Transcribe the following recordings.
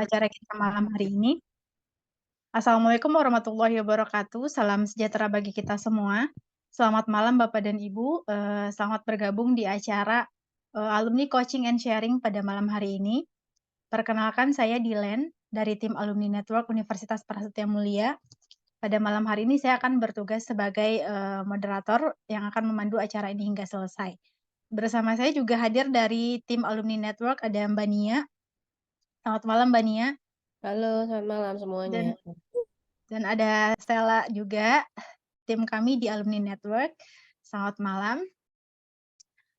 acara kita malam hari ini. Assalamualaikum warahmatullahi wabarakatuh. Salam sejahtera bagi kita semua. Selamat malam Bapak dan Ibu. Selamat bergabung di acara Alumni Coaching and Sharing pada malam hari ini. Perkenalkan saya Dilen dari tim Alumni Network Universitas Prasetya Mulia. Pada malam hari ini saya akan bertugas sebagai moderator yang akan memandu acara ini hingga selesai. Bersama saya juga hadir dari tim Alumni Network ada Mbak Nia. Selamat malam Mbak Nia. Halo, selamat malam semuanya. Dan ada Stella juga, tim kami di Alumni Network. Selamat malam.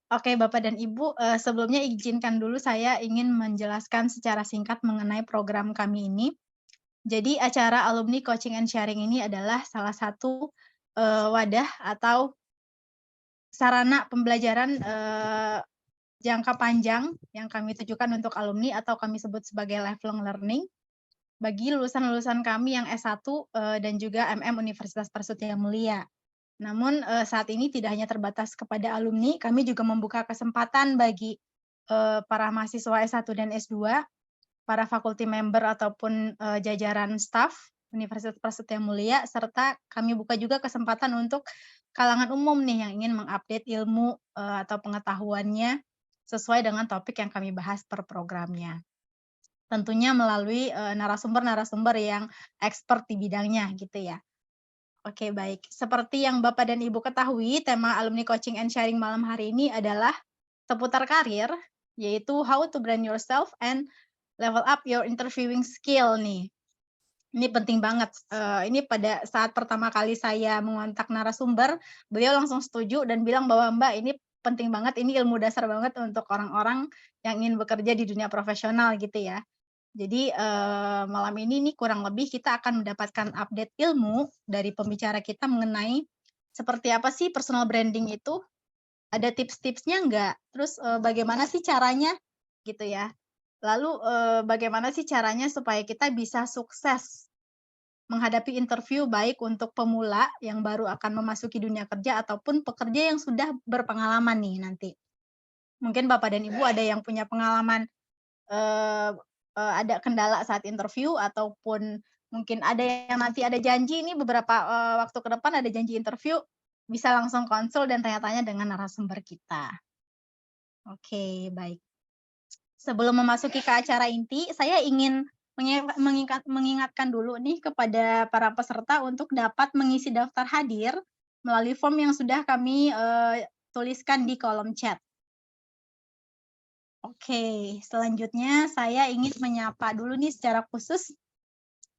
Oke, Bapak dan Ibu, sebelumnya izinkan dulu saya ingin menjelaskan secara singkat mengenai program kami ini. Jadi acara Alumni Coaching and Sharing ini adalah salah satu wadah atau sarana pembelajaran jangka panjang yang kami tujukan untuk alumni atau kami sebut sebagai lifelong learning bagi lulusan-lulusan kami yang S1 dan juga MM Universitas Prasetya Mulia. Namun saat ini tidak hanya terbatas kepada alumni, kami juga membuka kesempatan bagi para mahasiswa S1 dan S2, para faculty member ataupun jajaran staff Universitas Prasetya Mulia, serta kami buka juga kesempatan untuk kalangan umum nih yang ingin mengupdate ilmu atau pengetahuannya sesuai dengan topik yang kami bahas per programnya. Tentunya melalui narasumber-narasumber yang expert di bidangnya gitu ya. Oke, baik. Seperti yang Bapak dan Ibu ketahui, tema Alumni Coaching and Sharing malam hari ini adalah seputar karir, yaitu how to brand yourself and level up your interviewing skill nih. Ini penting banget. Ini pada saat pertama kali saya mengontak narasumber, beliau langsung setuju dan bilang bahwa Mbak ini penting banget, ini ilmu dasar banget untuk orang-orang yang ingin bekerja di dunia profesional gitu ya. Jadi malam ini nih kurang lebih kita akan mendapatkan update ilmu dari pembicara kita mengenai seperti apa sih personal branding itu, ada tips-tipsnya enggak? Terus bagaimana sih caranya gitu ya. Lalu bagaimana sih caranya supaya kita bisa sukses menghadapi interview baik untuk pemula yang baru akan memasuki dunia kerja ataupun pekerja yang sudah berpengalaman nih nanti. Mungkin Bapak dan Ibu ada yang punya pengalaman ada kendala saat interview ataupun mungkin ada yang nanti ada janji ini beberapa waktu ke depan ada janji interview, bisa langsung konsul dan tanya-tanya dengan narasumber kita. Oke, baik. Sebelum memasuki ke acara inti, saya ingin mengingatkan dulu nih kepada para peserta untuk dapat mengisi daftar hadir melalui form yang sudah kami tuliskan di kolom chat. Oke, selanjutnya saya ingin menyapa dulu nih secara khusus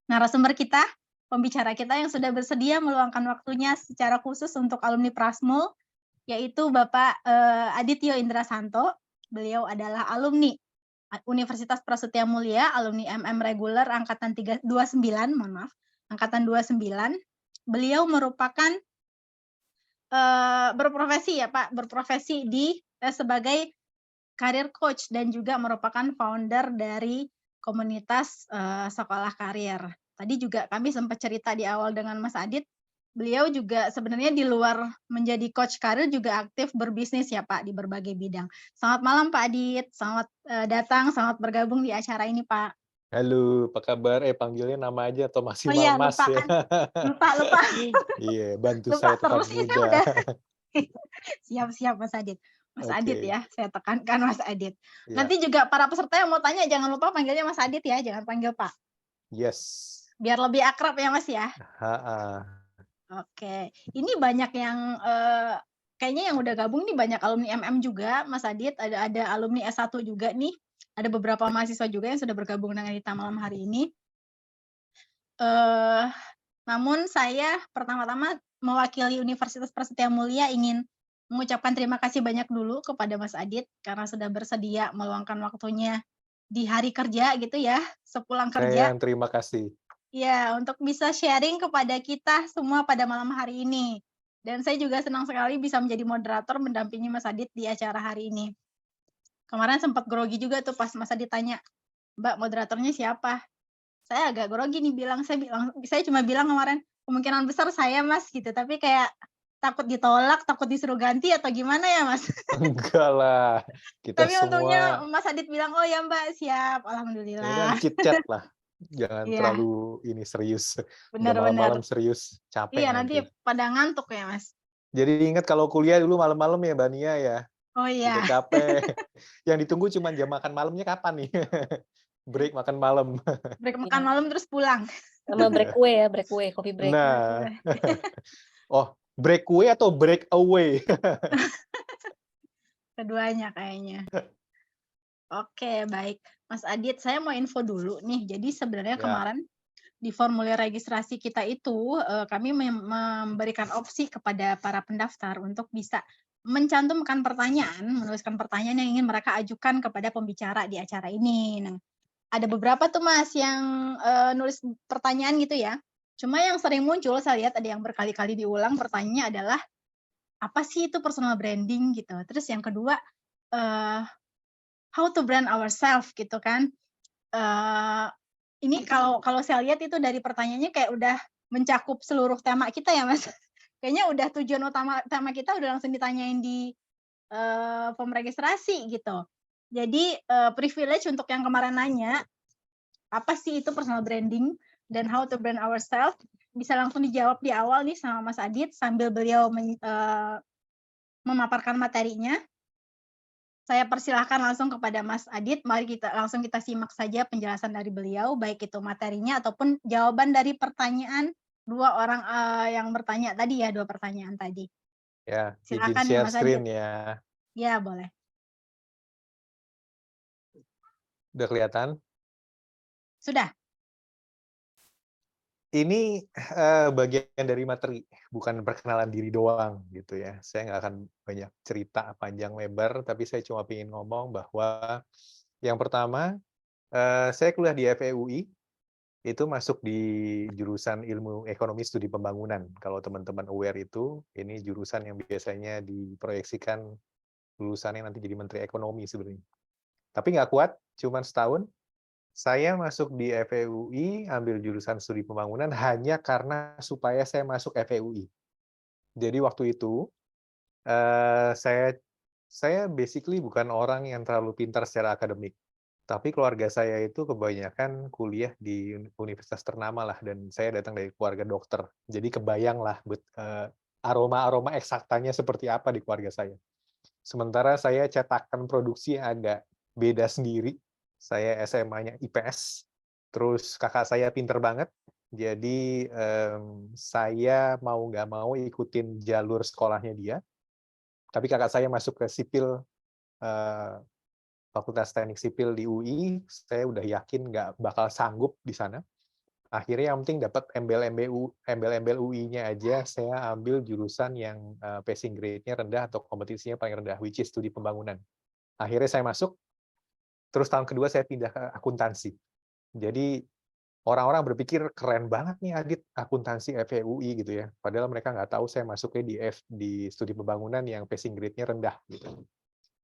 narasumber kita, pembicara kita yang sudah bersedia meluangkan waktunya secara khusus untuk alumni Prasmul, yaitu Bapak Adityo Indrasanto. Beliau adalah alumni Universitas Prasetya Mulia, alumni MM reguler angkatan 29, mohon maaf, angkatan 29. Beliau merupakan berprofesi ya Pak, berprofesi di sebagai career coach dan juga merupakan founder dari komunitas sekolah karir. Tadi juga kami sempat cerita di awal dengan Mas Adit, beliau juga sebenarnya di luar menjadi coach karir juga aktif berbisnis ya Pak di berbagai bidang. Selamat malam Pak Adit, selamat datang, selamat bergabung di acara ini Pak. Halo, apa kabar? Panggilnya nama aja atau masih Oh iya, Mas lupa ya? kan? Lupa. Iya, bantu Lupa saya tetap terus ini muda. udah. Siap Mas Adit. Mas Adit Oke. ya, saya tekankan Mas Adit. Iya. Nanti juga para peserta yang mau tanya jangan lupa panggilnya Mas Adit ya, jangan panggil Pak. Yes. Biar lebih akrab ya Mas ya. Ha-ha. Oke, ini banyak yang kayaknya yang udah gabung nih banyak alumni MM juga, Mas Adit. Ada alumni S1 juga nih. Ada beberapa mahasiswa juga yang sudah bergabung dengan kita malam hari ini. Namun saya pertama-tama mewakili Universitas Prasetya Mulia ingin mengucapkan terima kasih banyak dulu kepada Mas Adit karena sudah bersedia meluangkan waktunya di hari kerja gitu ya, sepulang Saya kerja. yang terima kasih. Ya, untuk bisa sharing kepada kita semua pada malam hari ini. Dan saya juga senang sekali bisa menjadi moderator mendampingi Mas Adit di acara hari ini. Kemarin sempat grogi juga tuh pas Mas Adit tanya, Mbak moderatornya siapa? Saya agak grogi nih saya cuma bilang kemarin kemungkinan besar saya Mas gitu, tapi kayak takut ditolak, takut disuruh ganti atau gimana ya, Mas? Enggak lah, kita Tapi untungnya semua Mas Adit bilang, "Oh ya Mbak, siap." ya kan Alhamdulillah. chit chat lah, jangan Iya, terlalu ini serius, udah benar benar. malam-malam serius, Iya, capek nanti nanti. pada ngantuk ya, Mas? Jadi ingat kalau kuliah dulu malam-malam ya Mbak Nia ya, Oh udah iya, capek, yang ditunggu cuma jam makan malamnya kapan nih? Break makan malam. break makan Iya, malam terus pulang. sama break Iya. kue ya, break kue, kopi break. Break Nah, away. oh breakaway atau break away? Keduanya kayaknya. Oke, baik. Mas Adit, saya mau info dulu nih. Jadi sebenarnya Ya, kemarin di formulir registrasi kita itu, kami memberikan opsi kepada para pendaftar untuk bisa mencantumkan pertanyaan, menuliskan pertanyaan yang ingin mereka ajukan kepada pembicara di acara ini. Nah, ada beberapa tuh Mas yang, nulis pertanyaan gitu ya. Cuma yang sering muncul saya lihat ada yang berkali-kali diulang pertanyaannya adalah, "Apa sih itu personal branding?" Gitu. Terus yang kedua, eee, "How to brand ourselves?" Gitu kan. Eee, ini kalau kalau saya lihat itu dari pertanyaannya kayak udah mencakup seluruh tema kita ya, Mas. Kayaknya udah tujuan utama tema kita udah langsung ditanyain di, form registrasi gitu. Jadi, privilege untuk yang kemarin nanya, apa sih itu personal branding dan how to brand ourselves, bisa langsung dijawab di awal nih sama Mas Adit sambil beliau memaparkan materinya. Saya persilahkan langsung kepada Mas Adit, mari kita simak saja penjelasan dari beliau, baik itu materinya ataupun jawaban dari pertanyaan 2 orang, yang bertanya tadi ya, 2 pertanyaan tadi. ya, izin Silakan nih share Mas screen Adit. ya. Ya boleh. Udah kelihatan? Sudah? Ini bagian dari materi, bukan perkenalan diri doang gitu ya. Saya nggak akan banyak cerita panjang lebar, tapi saya cuma ingin ngomong bahwa yang pertama, saya kuliah di FEUI, itu masuk di jurusan Ilmu Ekonomi Studi Pembangunan. Kalau teman-teman aware itu, ini jurusan yang biasanya diproyeksikan lulusannya nanti jadi Menteri Ekonomi sebenarnya. Tapi nggak kuat, cuma setahun. Saya masuk di FEUI, ambil jurusan studi pembangunan hanya karena supaya saya masuk FEUI. Jadi waktu itu, saya basically bukan orang yang terlalu pintar secara akademik. Tapi keluarga saya itu kebanyakan kuliah di universitas ternama lah, dan saya datang dari keluarga dokter. Jadi kebayang lah aroma-aroma eksaktanya seperti apa di keluarga saya. Sementara saya cetakan produksi yang agak beda sendiri. Saya SMA-nya IPS, terus kakak saya pinter banget. Jadi saya mau nggak mau ikutin jalur sekolahnya dia. Tapi kakak saya masuk ke sipil, eh, Fakultas Teknik Sipil di UI. Saya udah yakin nggak bakal sanggup di sana. Akhirnya yang penting dapat embel-embel UI-nya aja, saya ambil jurusan yang passing grade-nya rendah atau kompetisinya paling rendah, which is studi pembangunan. Akhirnya saya masuk, terus tahun kedua saya pindah ke akuntansi. Jadi orang-orang berpikir keren banget nih Adit akuntansi FEUI gitu ya. Padahal mereka nggak tahu saya masuknya di studi pembangunan yang passing grade-nya rendah gitu.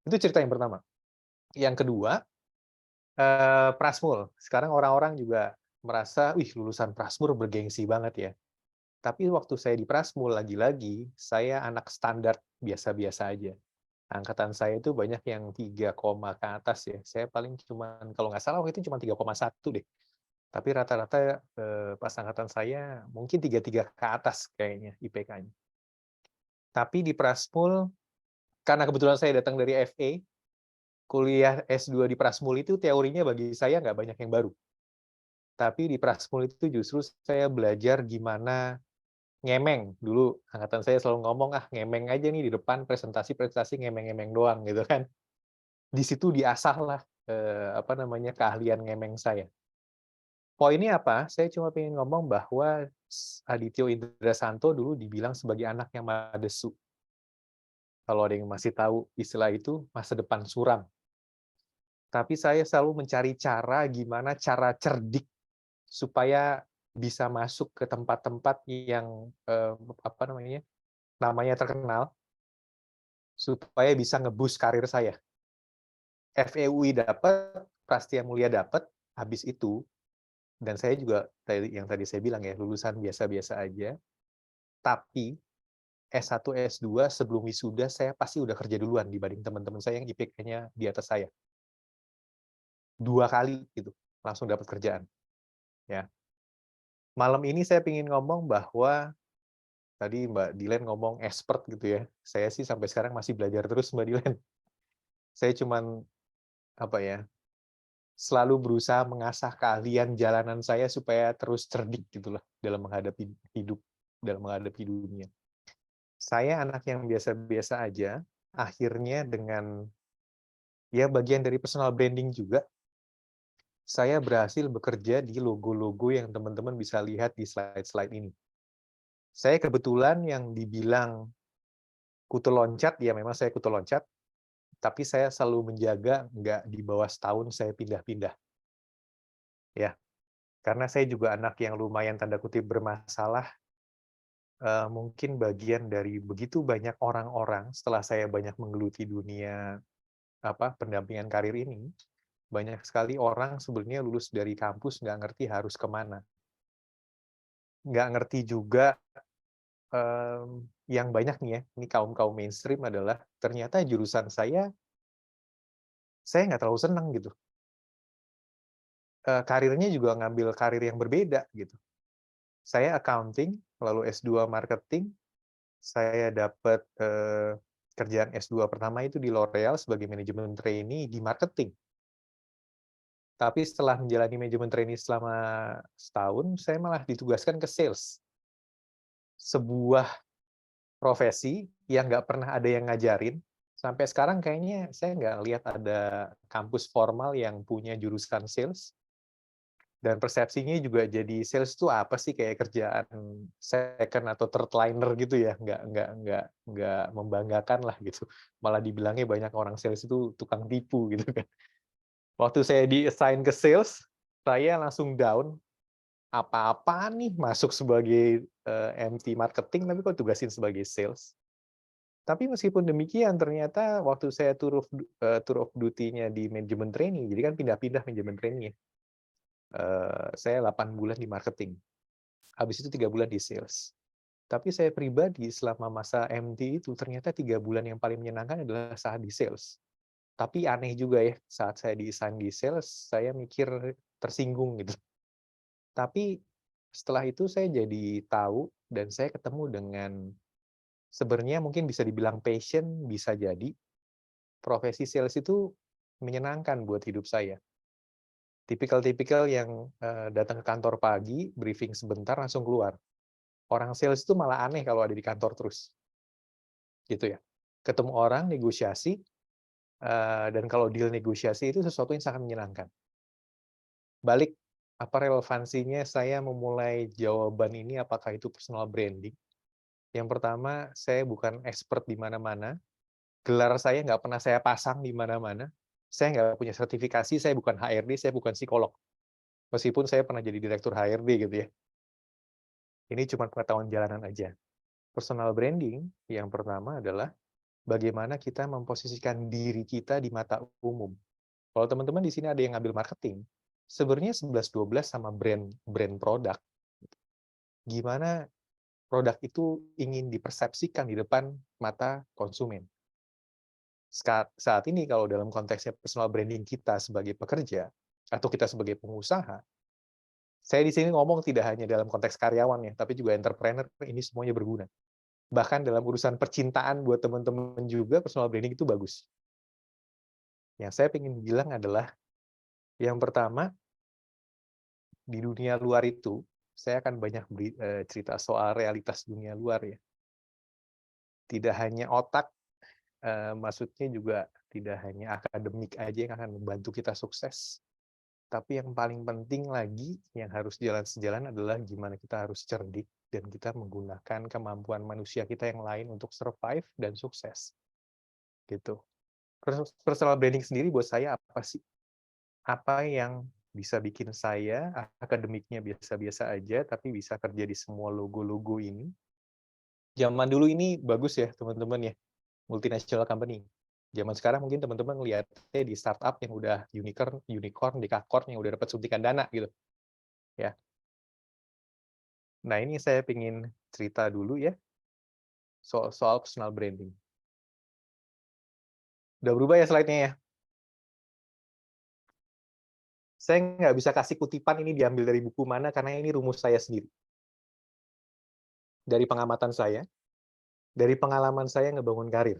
Itu cerita yang pertama. Yang kedua, Prasmul. Sekarang orang-orang juga merasa, wih lulusan Prasmul bergengsi banget ya. Tapi waktu saya di Prasmul, lagi-lagi saya anak standar biasa-biasa aja. Angkatan saya itu banyak yang 3, ke atas ya. Saya paling cuman, kalau nggak salah waktu itu cuma 3,1 deh. Tapi rata-rata pas angkatan saya mungkin 3,3 ke atas kayaknya IPK-nya. Tapi di Prasmul, karena kebetulan saya datang dari FE, kuliah S2 di Prasmul itu teorinya bagi saya nggak banyak yang baru. Tapi di Prasmul itu justru saya belajar gimana ngemeng. Dulu angkatan saya selalu ngomong, "Ah, ngemeng aja nih di depan presentasi-presentasi ngemeng-ngemeng doang," gitu kan. Di situ diasahlah, apa namanya, keahlian ngemeng saya. Poinnya apa? Saya cuma pengen ngomong bahwa Adityo Indrasanto dulu dibilang sebagai anak yang madesu. Kalau ada yang masih tahu istilah itu, masa depan suram. Tapi saya selalu mencari cara gimana cara cerdik supaya bisa masuk ke tempat-tempat yang, apa namanya terkenal, supaya bisa nge-boost karir saya. FEUI dapat, Prastia Mulia dapat, habis itu, dan saya juga yang tadi saya bilang ya, lulusan biasa-biasa aja, tapi S1, S2 sebelum wisuda saya pasti udah kerja duluan dibanding teman-teman saya yang IPK-nya di atas saya. 2 kali gitu, langsung dapat kerjaan, ya. Malam ini saya ingin ngomong bahwa tadi Mbak Dilan ngomong expert gitu ya. Saya sih sampai sekarang masih belajar terus Mbak Dilan. Saya cuman, apa ya, selalu berusaha mengasah keahlian jalanan saya supaya terus cerdik gitulah dalam menghadapi hidup, dalam menghadapi dunia. Saya anak yang biasa-biasa aja, akhirnya dengan ya bagian dari personal branding juga, saya berhasil bekerja di logo-logo yang teman-teman bisa lihat di slide-slide ini. Saya kebetulan yang dibilang kutu loncat, ya memang saya kutu loncat, tapi saya selalu menjaga nggak di bawah setahun saya pindah-pindah. Ya, karena saya juga anak yang lumayan tanda kutip bermasalah, mungkin bagian dari begitu banyak orang-orang setelah saya banyak menggeluti dunia pendampingan karir ini, banyak sekali orang sebenarnya lulus dari kampus nggak ngerti harus kemana. Nggak ngerti juga, yang banyak nih ya, ini kaum-kaum mainstream adalah ternyata jurusan saya nggak terlalu senang gitu. Karirnya juga ngambil karir yang berbeda gitu. Saya accounting, lalu S2 marketing, saya dapat, kerjaan S2 pertama itu di L'Oréal sebagai manajemen trainee di marketing. Tapi setelah menjalani manajemen trainee selama setahun, saya malah ditugaskan ke sales. Sebuah profesi yang nggak pernah ada yang ngajarin, sampai sekarang kayaknya saya nggak lihat ada kampus formal yang punya jurusan sales. Dan persepsinya juga jadi sales itu apa sih, kayak kerjaan second atau third liner gitu ya, nggak membanggakan lah gitu. Malah dibilangnya banyak orang sales itu tukang tipu gitu kan. Waktu saya di-assign ke sales, saya langsung down, apa-apaan nih masuk sebagai, MT marketing tapi kok tugasin sebagai sales. Tapi meskipun demikian ternyata waktu saya tour of duty-nya di manajemen training, jadi kan pindah-pindah manajemen training ya. Saya 8 bulan di marketing, habis itu 3 bulan di sales. Tapi saya pribadi selama masa MT itu ternyata 3 bulan yang paling menyenangkan adalah saat di sales. Tapi aneh juga ya, saat saya di-assign di sales, saya mikir tersinggung gitu. Tapi setelah itu saya jadi tahu dan saya ketemu dengan sebenarnya mungkin bisa dibilang passion, bisa jadi profesi sales itu menyenangkan buat hidup saya. Tipikal-tipikal yang, datang ke kantor pagi, briefing sebentar, langsung keluar. Orang sales itu malah aneh kalau ada di kantor terus, gitu ya. Ketemu orang, negosiasi, dan kalau deal negosiasi itu sesuatu yang sangat menyenangkan. Balik, apa relevansinya saya memulai jawaban ini, apakah itu personal branding? Yang pertama, saya bukan expert di mana-mana, gelar saya nggak pernah saya pasang di mana-mana, saya nggak punya sertifikasi, saya bukan HRD, saya bukan psikolog. Meskipun saya pernah jadi direktur HRD gitu ya. Ini cuma pengetahuan jalanan aja. Personal branding yang pertama adalah bagaimana kita memposisikan diri kita di mata umum. Kalau teman-teman di sini ada yang ngambil marketing, sebenarnya 11-12 sama brand produk. Gimana produk itu ingin dipersepsikan di depan mata konsumen. Saat ini kalau dalam konteksnya personal branding kita sebagai pekerja atau kita sebagai pengusaha, saya di sini ngomong tidak hanya dalam konteks karyawan ya, tapi juga entrepreneur, ini semuanya berguna. Bahkan dalam urusan percintaan buat teman-teman juga personal branding itu bagus. Yang saya ingin bilang adalah, yang pertama, di dunia luar itu, saya akan banyak cerita soal realitas dunia luar ya. Tidak hanya otak, maksudnya juga tidak hanya akademik aja yang akan membantu kita sukses. Tapi yang paling penting lagi, yang harus jalan sejalan adalah gimana kita harus cerdik dan kita menggunakan kemampuan manusia kita yang lain untuk survive dan sukses. Gitu. Personal branding sendiri buat saya apa sih? Apa yang bisa bikin saya akademiknya biasa-biasa aja, tapi bisa kerja di semua logo-logo ini. Zaman dulu ini bagus ya teman-teman ya, multinational company. Zaman sekarang mungkin teman-teman ngeliatnya di startup yang udah unicorn, dekakorn yang udah dapat suntikan dana gitu. Ya. Nah ini saya pengen cerita dulu ya. soal personal branding. Udah berubah ya slide-nya ya? Saya nggak bisa kasih kutipan ini diambil dari buku mana, karena ini rumus saya sendiri. Dari pengamatan saya, dari pengalaman saya ngebangun karir.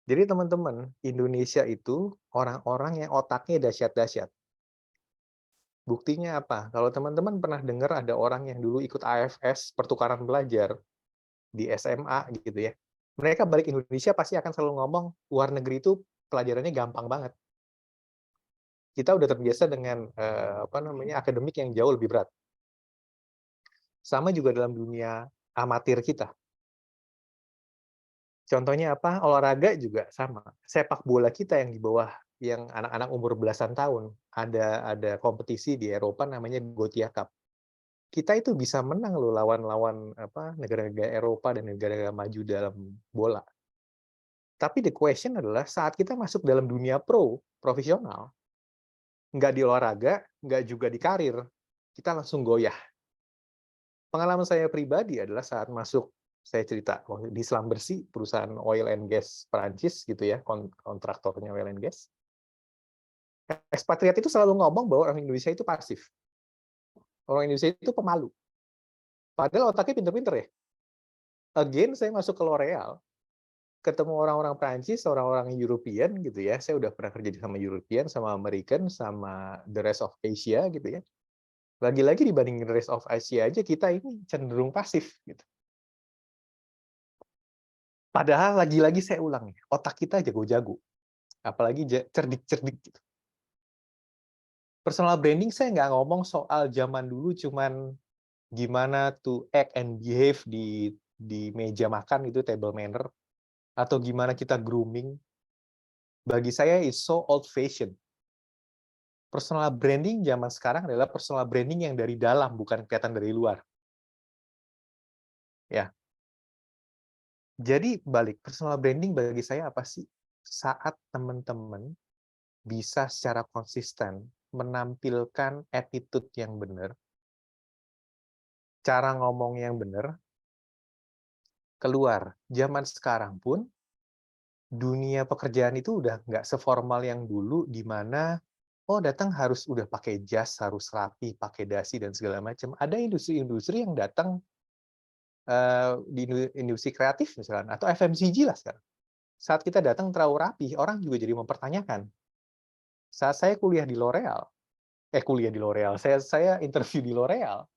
Jadi teman-teman, Indonesia itu orang-orang yang otaknya dahsyat-dahsyat. Buktinya apa? Kalau teman-teman pernah dengar ada orang yang dulu ikut AFS, pertukaran belajar, di SMA gitu ya. Mereka balik Indonesia pasti akan selalu ngomong, luar negeri itu pelajarannya gampang banget. Kita udah terbiasa dengan akademik yang jauh lebih berat. Sama juga dalam dunia amatir kita. Contohnya apa? Olahraga juga sama. Sepak bola kita yang di bawah, yang anak-anak umur belasan tahun, ada kompetisi di Eropa namanya Gothia Cup. Kita itu bisa menang loh lawan-lawan negara-negara Eropa dan negara-negara maju dalam bola. Tapi the question adalah saat kita masuk dalam dunia profesional, nggak di olahraga, nggak juga di karir, kita langsung goyah. Pengalaman saya pribadi adalah saat masuk, saya cerita, di Selam Bersih, perusahaan oil and gas Perancis gitu ya, kontraktornya oil and gas. Ekspatriat itu selalu ngomong bahwa orang Indonesia itu pasif. Orang Indonesia itu pemalu. Padahal otaknya pinter-pinter ya. Again, saya masuk ke L'Oreal, ketemu orang-orang Prancis, orang-orang European gitu ya. Saya udah pernah kerja sama European, sama American, sama the rest of Asia gitu ya. Lagi-lagi dibanding the rest of Asia aja, kita ini cenderung pasif gitu. Padahal lagi-lagi saya ulang, otak kita jago-jago. Apalagi cerdik-cerdik gitu. Personal branding saya nggak ngomong soal zaman dulu cuman gimana to act and behave di meja makan itu table manner, atau gimana kita grooming. Bagi saya is so old fashion. Personal branding zaman sekarang adalah personal branding yang dari dalam, bukan kelihatan dari luar. Ya. Jadi balik, personal branding bagi saya apa sih? Saat teman-teman bisa secara konsisten menampilkan attitude yang benar, cara ngomong yang benar, keluar. Zaman sekarang pun, dunia pekerjaan itu udah nggak seformal yang dulu, di mana datang harus udah pakai jas, harus rapi, pakai dasi, dan segala macam. Ada industri-industri yang datang di industri kreatif misalnya, atau FMCG lah sekarang. Saat kita datang terlalu rapi, orang juga jadi mempertanyakan. Saat saya kuliah di L'Oreal, saya interview di L'Oreal,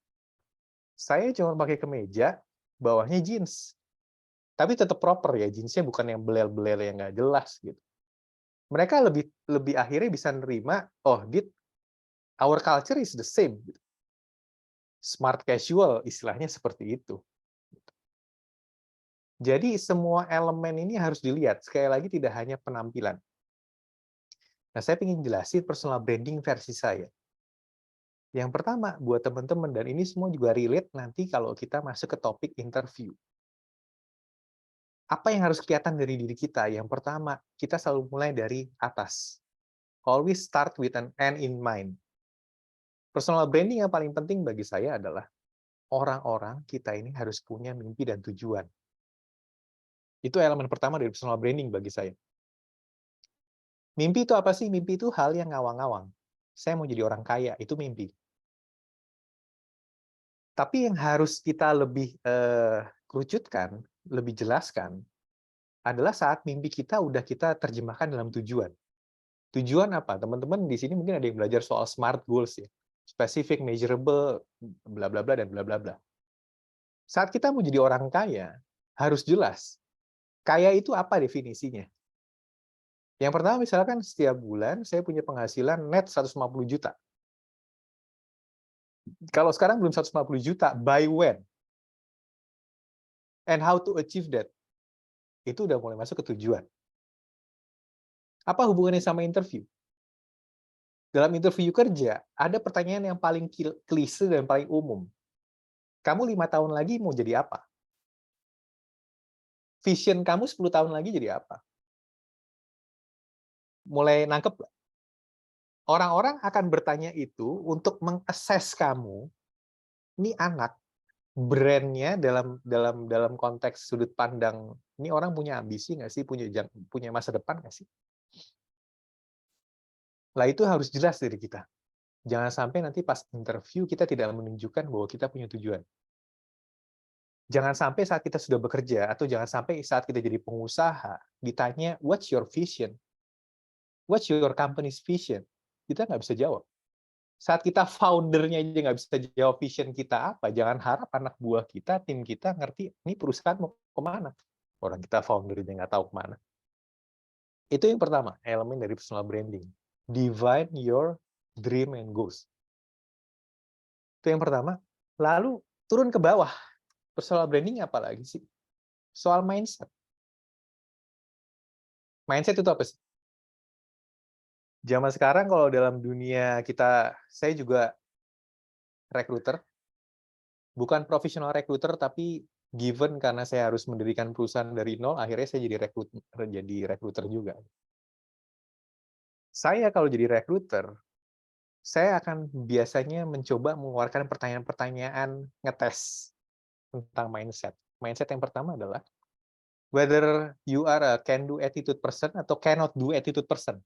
saya cuma pakai kemeja, bawahnya jeans. Tapi tetap proper ya, jeansnya bukan yang belel-belel yang nggak jelas gitu. Mereka lebih akhirnya bisa nerima, our culture is the same. Smart casual, istilahnya seperti itu. Jadi semua elemen ini harus dilihat. Sekali lagi tidak hanya penampilan. Nah, saya ingin jelasin personal branding versi saya. Yang pertama, buat teman-teman, dan ini semua juga relate nanti kalau kita masuk ke topik interview. Apa yang harus kelihatan dari diri kita? Yang pertama, kita selalu mulai dari atas. Always start with an end in mind. Personal branding yang paling penting bagi saya adalah orang-orang kita ini harus punya mimpi dan tujuan. Itu elemen pertama dari personal branding bagi saya. Mimpi itu apa sih? Mimpi itu hal yang ngawang-ngawang. Saya mau jadi orang kaya, itu mimpi. Tapi yang harus kita lebih kerucutkan, lebih jelaskan, adalah saat mimpi kita udah kita terjemahkan dalam tujuan. Tujuan apa? Teman-teman di sini mungkin ada yang belajar soal SMART goals ya. Specific, measurable, bla bla bla dan bla bla bla. Saat kita mau jadi orang kaya, harus jelas. Kaya itu apa definisinya? Yang pertama misalkan setiap bulan saya punya penghasilan net 150 juta. Kalau sekarang belum 150 juta, by when? And how to achieve that? Itu udah mulai masuk ke tujuan. Apa hubungannya sama interview? Dalam interview kerja, ada pertanyaan yang paling klise dan paling umum. Kamu 5 tahun lagi mau jadi apa? Vision kamu 10 tahun lagi jadi apa? Mulai nangkep? Orang-orang akan bertanya itu untuk meng-assess kamu, ini anak brand-nya dalam konteks sudut pandang, ini orang punya ambisi nggak sih, punya masa depan nggak sih? Lah itu harus jelas dari kita. Jangan sampai nanti pas interview kita tidak menunjukkan bahwa kita punya tujuan. Jangan sampai saat kita sudah bekerja, atau jangan sampai saat kita jadi pengusaha, ditanya, what's your vision? What's your company's vision? Kita nggak bisa jawab. Saat kita foundernya aja nggak bisa jawab vision kita apa, jangan harap anak buah kita, tim kita ngerti, ini perusahaan mau kemana. Orang kita foundernya nggak tahu kemana. Itu yang pertama, elemen dari personal branding. Define your dream and goals. Itu yang pertama. Lalu turun ke bawah. Personal branding apa lagi sih? Soal mindset. Mindset itu apa sih? Zaman sekarang kalau dalam dunia kita, saya juga recruiter, bukan profesional recruiter, tapi given karena saya harus mendirikan perusahaan dari nol, akhirnya saya jadi recruiter juga. Saya kalau jadi recruiter, saya akan biasanya mencoba mengeluarkan pertanyaan-pertanyaan ngetes tentang mindset. Mindset yang pertama adalah whether you are a can-do attitude person atau cannot do attitude person.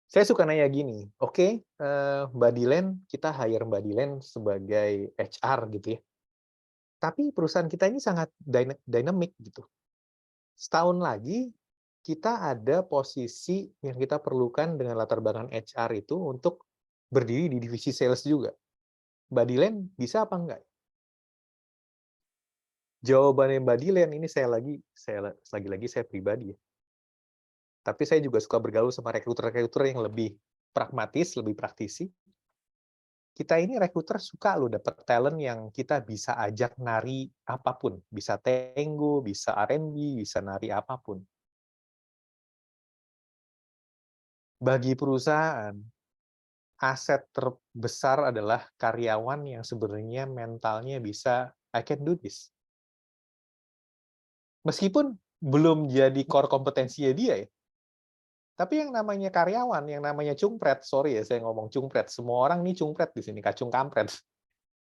Saya suka nanya gini, oke, Mbak Dilen, kita hire Mbak Dilen sebagai HR gitu ya. Tapi perusahaan kita ini sangat dynamic gitu. Setahun lagi, kita ada posisi yang kita perlukan dengan latar belakang HR itu untuk berdiri di divisi sales juga. Mbak Dilen bisa apa enggak? Jawabannya Mbak Dilen ini saya pribadi ya. Tapi saya juga suka bergaul sama rekruter-rekruter yang lebih pragmatis, lebih praktisi. Kita ini rekruter suka loh dapat talent yang kita bisa ajak nari apapun. Bisa tango, bisa R&B, bisa nari apapun. Bagi perusahaan, aset terbesar adalah karyawan yang sebenarnya mentalnya bisa, I can do this. Meskipun belum jadi core kompetensinya dia ya. Tapi yang namanya karyawan, yang namanya cungpret, sorry ya saya ngomong cungpret, semua orang nih cungpret di sini, kacung kampret.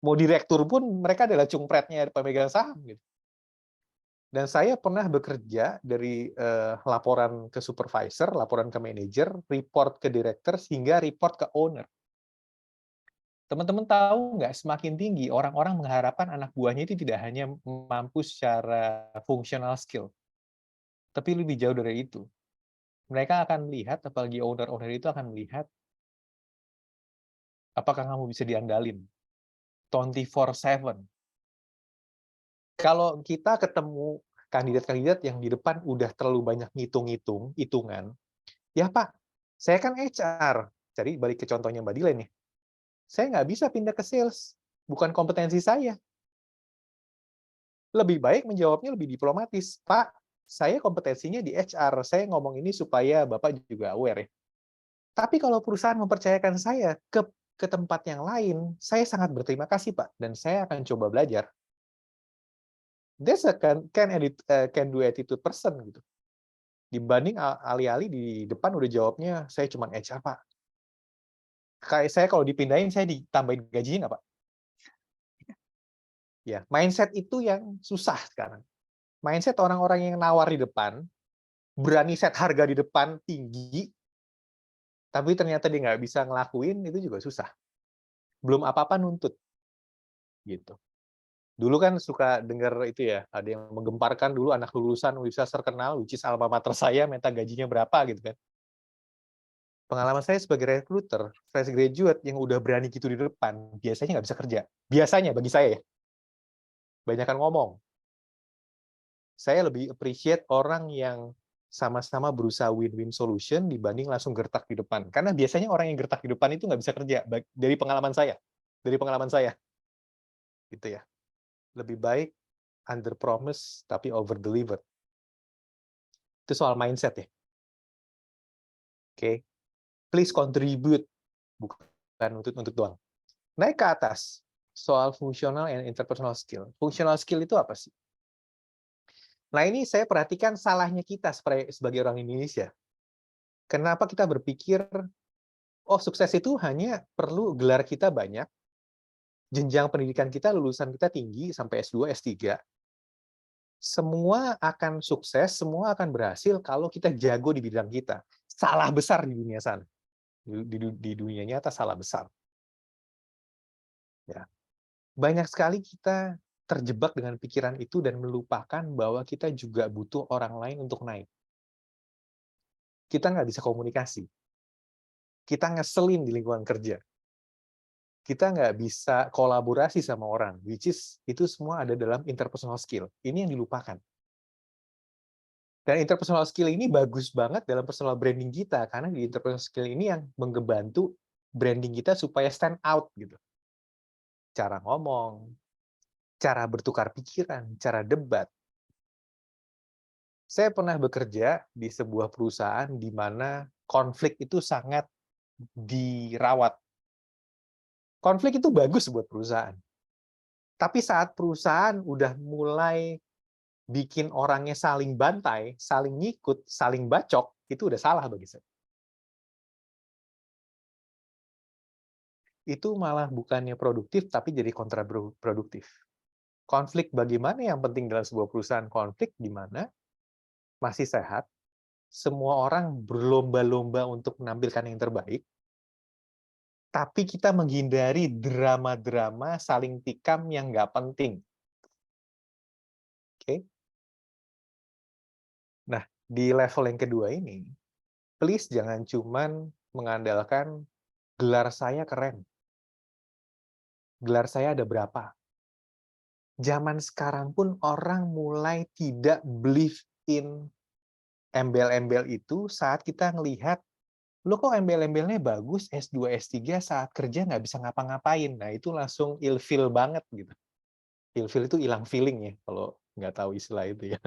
Mau direktur pun mereka adalah cungpretnya pemegang saham gitu. Dan saya pernah bekerja dari laporan ke supervisor, laporan ke manajer, report ke director, hingga report ke owner. Teman-teman tahu nggak, semakin tinggi orang-orang mengharapkan anak buahnya itu tidak hanya mampu secara functional skill, tapi lebih jauh dari itu. Mereka akan melihat, apalagi owner-owner itu akan melihat, apakah kamu bisa diandalin 24/7. Kalau kita ketemu kandidat-kandidat yang di depan udah terlalu banyak hitungan, ya Pak, saya kan HR. Jadi balik ke contohnya Mbak Dilen nih. Saya nggak bisa pindah ke sales, bukan kompetensi saya. Lebih baik menjawabnya lebih diplomatis. Pak, saya kompetensinya di HR, saya ngomong ini supaya Bapak juga aware ya. Tapi kalau perusahaan mempercayakan saya ke tempat yang lain, saya sangat berterima kasih Pak, dan saya akan coba belajar. That's a can do attitude person gitu. Dibanding alih-alih di depan udah jawabnya, saya cuma HR Pak. Kayak saya kalau dipindahin, saya ditambahin gajinya nggak Pak? Ya, mindset itu yang susah sekarang. Mindset orang-orang yang nawar di depan, berani set harga di depan tinggi, tapi ternyata dia nggak bisa ngelakuin, itu juga susah. Belum apa-apa nuntut. Gitu. Dulu kan suka dengar itu ya, ada yang menggemparkan dulu anak lulusan universitas terkenal, which is alma mater saya, minta gajinya berapa gitu kan. Pengalaman saya sebagai recruiter, fresh graduate yang udah berani gitu di depan, biasanya nggak bisa kerja. Biasanya bagi saya ya. Banyakan ngomong. Saya lebih appreciate orang yang sama-sama berusaha win-win solution dibanding langsung gertak di depan. Karena biasanya orang yang gertak di depan itu nggak bisa kerja, dari pengalaman saya. Dari pengalaman saya. Gitu ya. Lebih baik under promise tapi over deliver. Itu soal mindset ya. Oke. Please contribute, bukan untuk doang. Naik ke atas, soal functional and interpersonal skill. Functional skill itu apa sih? Nah, ini saya perhatikan salahnya kita sebagai orang Indonesia. Kenapa kita berpikir, oh sukses itu hanya perlu gelar kita banyak, jenjang pendidikan kita, lulusan kita tinggi sampai S2, S3, semua akan sukses, semua akan berhasil kalau kita jago di bidang kita. Salah besar di dunia sana. Di dunia nyata salah besar. Ya. Banyak sekali kita terjebak dengan pikiran itu dan melupakan bahwa kita juga butuh orang lain untuk naik. Kita nggak bisa komunikasi. Kita ngeselin di lingkungan kerja. Kita nggak bisa kolaborasi sama orang, which is itu semua ada dalam interpersonal skill. Ini yang dilupakan. Dan interpersonal skill ini bagus banget dalam personal branding kita, karena di interpersonal skill ini yang membantu branding kita supaya stand out gitu. Cara ngomong, cara bertukar pikiran, cara debat. Saya pernah bekerja di sebuah perusahaan di mana konflik itu sangat dirawat. Konflik itu bagus buat perusahaan. Tapi saat perusahaan udah mulai bikin orangnya saling bantai, saling ngikut, saling bacok, itu udah salah bagi saya. Itu malah bukannya produktif, tapi jadi kontraproduktif. Konflik bagaimana yang penting dalam sebuah perusahaan? Konflik di mana masih sehat, semua orang berlomba-lomba untuk menampilkan yang terbaik, tapi kita menghindari drama-drama saling tikam yang nggak penting. Oke? Nah, di level yang kedua ini, please jangan cuman mengandalkan gelar saya keren. Gelar saya ada berapa? Zaman sekarang pun orang mulai tidak believe in embel-embel itu saat kita ngelihat, lo kok embel-embelnya bagus, S2, S3, saat kerja nggak bisa ngapa-ngapain. Nah, itu langsung ilfeel banget gitu. Ilfeel itu hilang feeling ya, kalau nggak tahu istilah itu ya.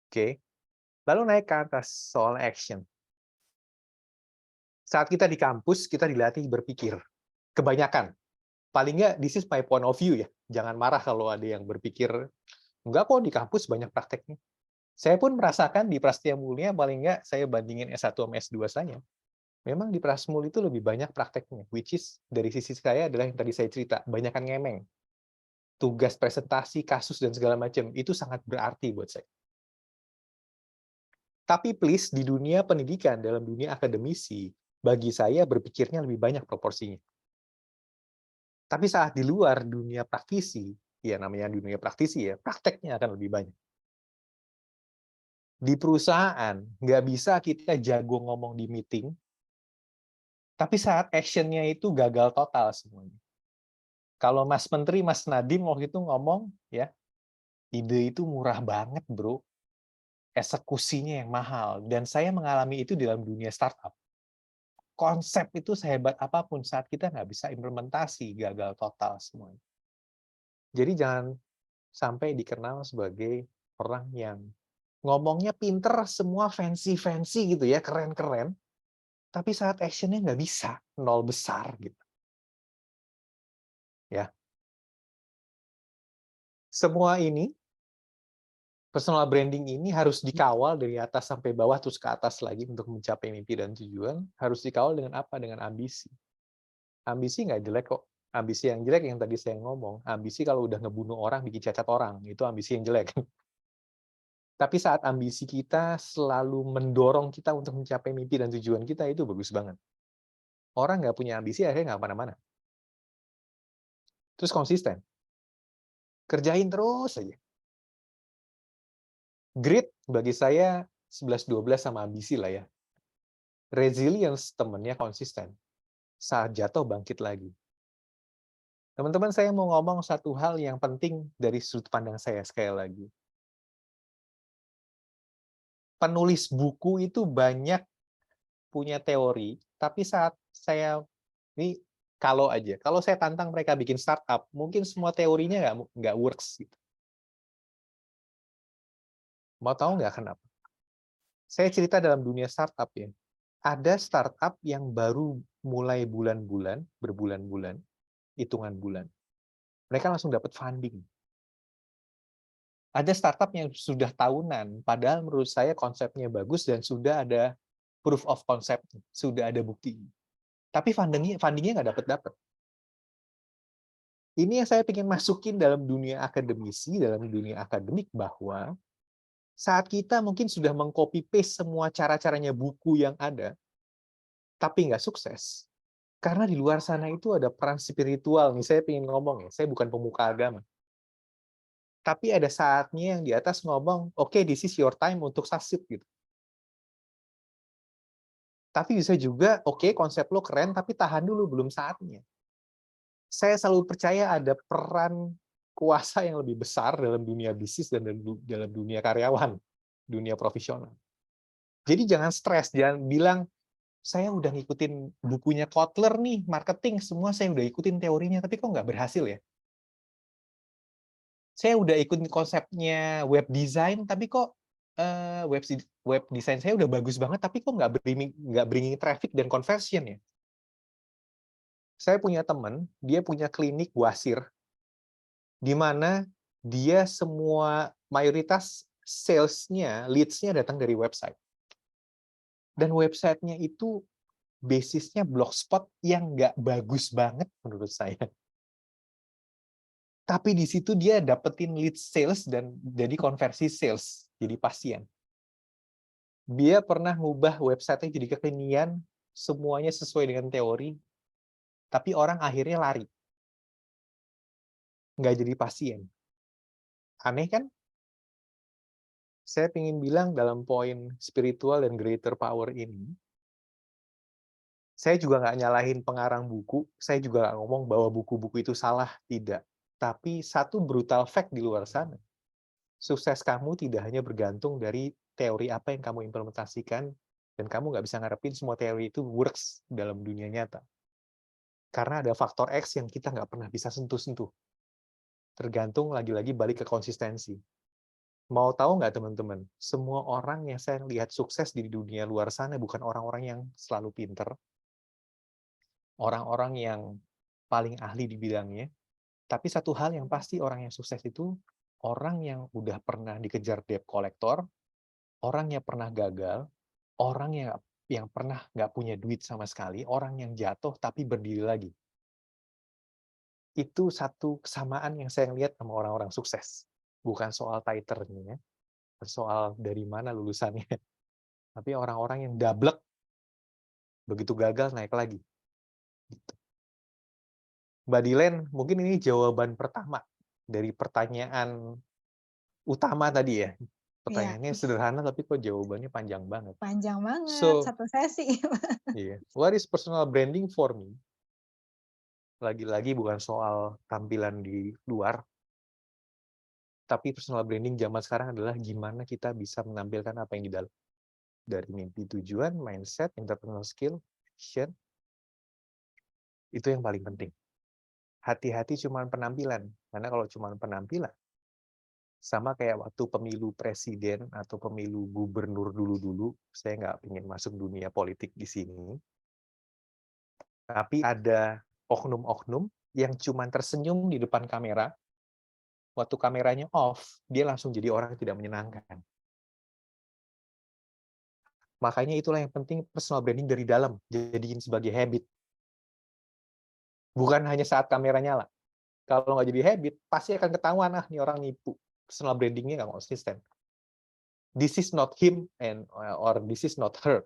Oke. Lalu naik ke atas soal action. Saat kita di kampus, kita dilatih berpikir. Kebanyakan. Paling nggak, this is my point of view ya. Jangan marah kalau ada yang berpikir, enggak kok di kampus banyak prakteknya. Saya pun merasakan di Prasetya Mulia, paling nggak saya bandingin S1 sama S2 saya. Memang di Prasmul itu lebih banyak prakteknya, which is dari sisi saya adalah yang tadi saya cerita, banyakan ngemeng. Tugas presentasi, kasus, dan segala macam, itu sangat berarti buat saya. Tapi please, di dunia pendidikan, dalam dunia akademisi, bagi saya berpikirnya lebih banyak proporsinya. Tapi saat di luar dunia praktisi, ya namanya dunia praktisi ya, prakteknya akan lebih banyak. Di perusahaan, nggak bisa kita jago ngomong di meeting, tapi saat action-nya itu gagal total semuanya. Kalau Mas Menteri, Mas Nadiem waktu itu ngomong, ya, ide itu murah banget, bro. Eksekusinya yang mahal. Dan saya mengalami itu dalam dunia startup. Konsep itu sehebat apapun, saat kita nggak bisa implementasi, gagal total semuanya. Jadi jangan sampai dikenal sebagai orang yang ngomongnya pinter, semua fancy-fancy gitu ya, keren-keren. Tapi saat action-nya nggak bisa, nol besar gitu. Ya. Semua ini, personal branding ini harus dikawal dari atas sampai bawah, terus ke atas lagi untuk mencapai mimpi dan tujuan. Harus dikawal dengan apa? Dengan ambisi. Ambisi nggak jelek kok. Ambisi yang jelek yang tadi saya ngomong, ambisi kalau udah ngebunuh orang, bikin cacat orang, itu ambisi yang jelek. Tapi saat ambisi kita selalu mendorong kita untuk mencapai mimpi dan tujuan kita, itu bagus banget. Orang nggak punya ambisi, akhirnya nggak kemana-mana. Terus konsisten. Kerjain terus aja. Grit bagi saya 11-12 sama ambisi lah ya. Resilience temennya konsisten. Saat jatuh bangkit lagi. Teman-teman, saya mau ngomong satu hal yang penting dari sudut pandang saya sekali lagi. Penulis buku itu banyak punya teori, tapi saat saya, ini kalau saya tantang mereka bikin startup, mungkin semua teorinya nggak works. Gitu. Mau tahu nggak kenapa? Saya cerita dalam dunia startup ya. Ada startup yang baru mulai berbulan-bulan, hitungan bulan. Mereka langsung dapat funding. Ada startup yang sudah tahunan, padahal menurut saya konsepnya bagus dan sudah ada proof of concept, sudah ada bukti. Tapi fundingnya nggak dapat. Ini yang saya pengen masukin dalam dunia akademisi, dalam dunia akademik, bahwa saat kita mungkin sudah meng-copy paste semua cara-caranya buku yang ada, tapi nggak sukses. Karena di luar sana itu ada peran spiritual. Nih saya pengen ngomong ya, saya bukan pemuka agama. Tapi ada saatnya yang di atas ngomong, oke, this is your time untuk succeed gitu. Tapi bisa juga, oke, konsep lo keren, tapi tahan dulu, belum saatnya. Saya selalu percaya ada peran kuasa yang lebih besar dalam dunia bisnis dan dalam dunia karyawan, dunia profesional. Jadi jangan stres, jangan bilang, saya udah ngikutin bukunya Kotler nih, marketing, semua saya udah ikutin teorinya, tapi kok nggak berhasil ya? Saya udah ikutin konsepnya web design, tapi kok web design saya udah bagus banget, tapi kok nggak bringing traffic dan conversion ya? Saya punya teman, dia punya klinik wasir, di mana dia semua mayoritas sales-nya, leads-nya datang dari website. Dan website-nya itu basisnya blogspot yang nggak bagus banget menurut saya. Tapi di situ dia dapetin lead sales dan jadi konversi sales, jadi pasien. Dia pernah ngubah website-nya jadi kekinian, semuanya sesuai dengan teori, tapi orang akhirnya lari. Nggak jadi pasien. Aneh kan? Saya ingin bilang dalam poin spiritual dan greater power ini, saya juga nggak nyalahin pengarang buku, saya juga nggak ngomong bahwa buku-buku itu salah, tidak. Tapi satu brutal fact di luar sana, sukses kamu tidak hanya bergantung dari teori apa yang kamu implementasikan, dan kamu nggak bisa ngarepin semua teori itu works dalam dunia nyata. Karena ada faktor X yang kita nggak pernah bisa sentuh-sentuh. Tergantung lagi-lagi balik ke konsistensi. Mau tahu nggak teman-teman, semua orang yang saya lihat sukses di dunia luar sana bukan orang-orang yang selalu pinter, orang-orang yang paling ahli di bidangnya, tapi satu hal yang pasti orang yang sukses itu orang yang udah pernah dikejar debt collector, orang yang pernah gagal, orang yang pernah nggak punya duit sama sekali, orang yang jatuh tapi berdiri lagi. Itu satu kesamaan yang saya lihat sama orang-orang sukses. Bukan soal title-nya, soal dari mana lulusannya, tapi orang-orang yang dablek, begitu gagal naik lagi. Gitu. Mbak Dilen, mungkin ini jawaban pertama dari pertanyaan utama tadi ya. Pertanyaannya Iya, sederhana tapi kok jawabannya panjang banget. panjang banget, So, satu sesi. iya. What is personal branding for me? Lagi-lagi bukan soal tampilan di luar, tapi personal branding zaman sekarang adalah gimana kita bisa menampilkan apa yang di dalam. Dari mimpi, tujuan, mindset, interpersonal skill, action, itu yang paling penting. Hati-hati cuma penampilan, karena kalau cuma penampilan, sama kayak waktu pemilu presiden atau pemilu gubernur dulu-dulu, saya nggak ingin masuk dunia politik di sini, tapi ada oknum-oknum yang cuma tersenyum di depan kamera, waktu kameranya off, dia langsung jadi orang yang tidak menyenangkan. Makanya itulah yang penting personal branding dari dalam, jadiin sebagai habit. Bukan hanya saat kamera nyala. Kalau nggak jadi habit, pasti akan ketahuan, nih orang nipu. Personal brandingnya nggak konsisten. This is not him or this is not her.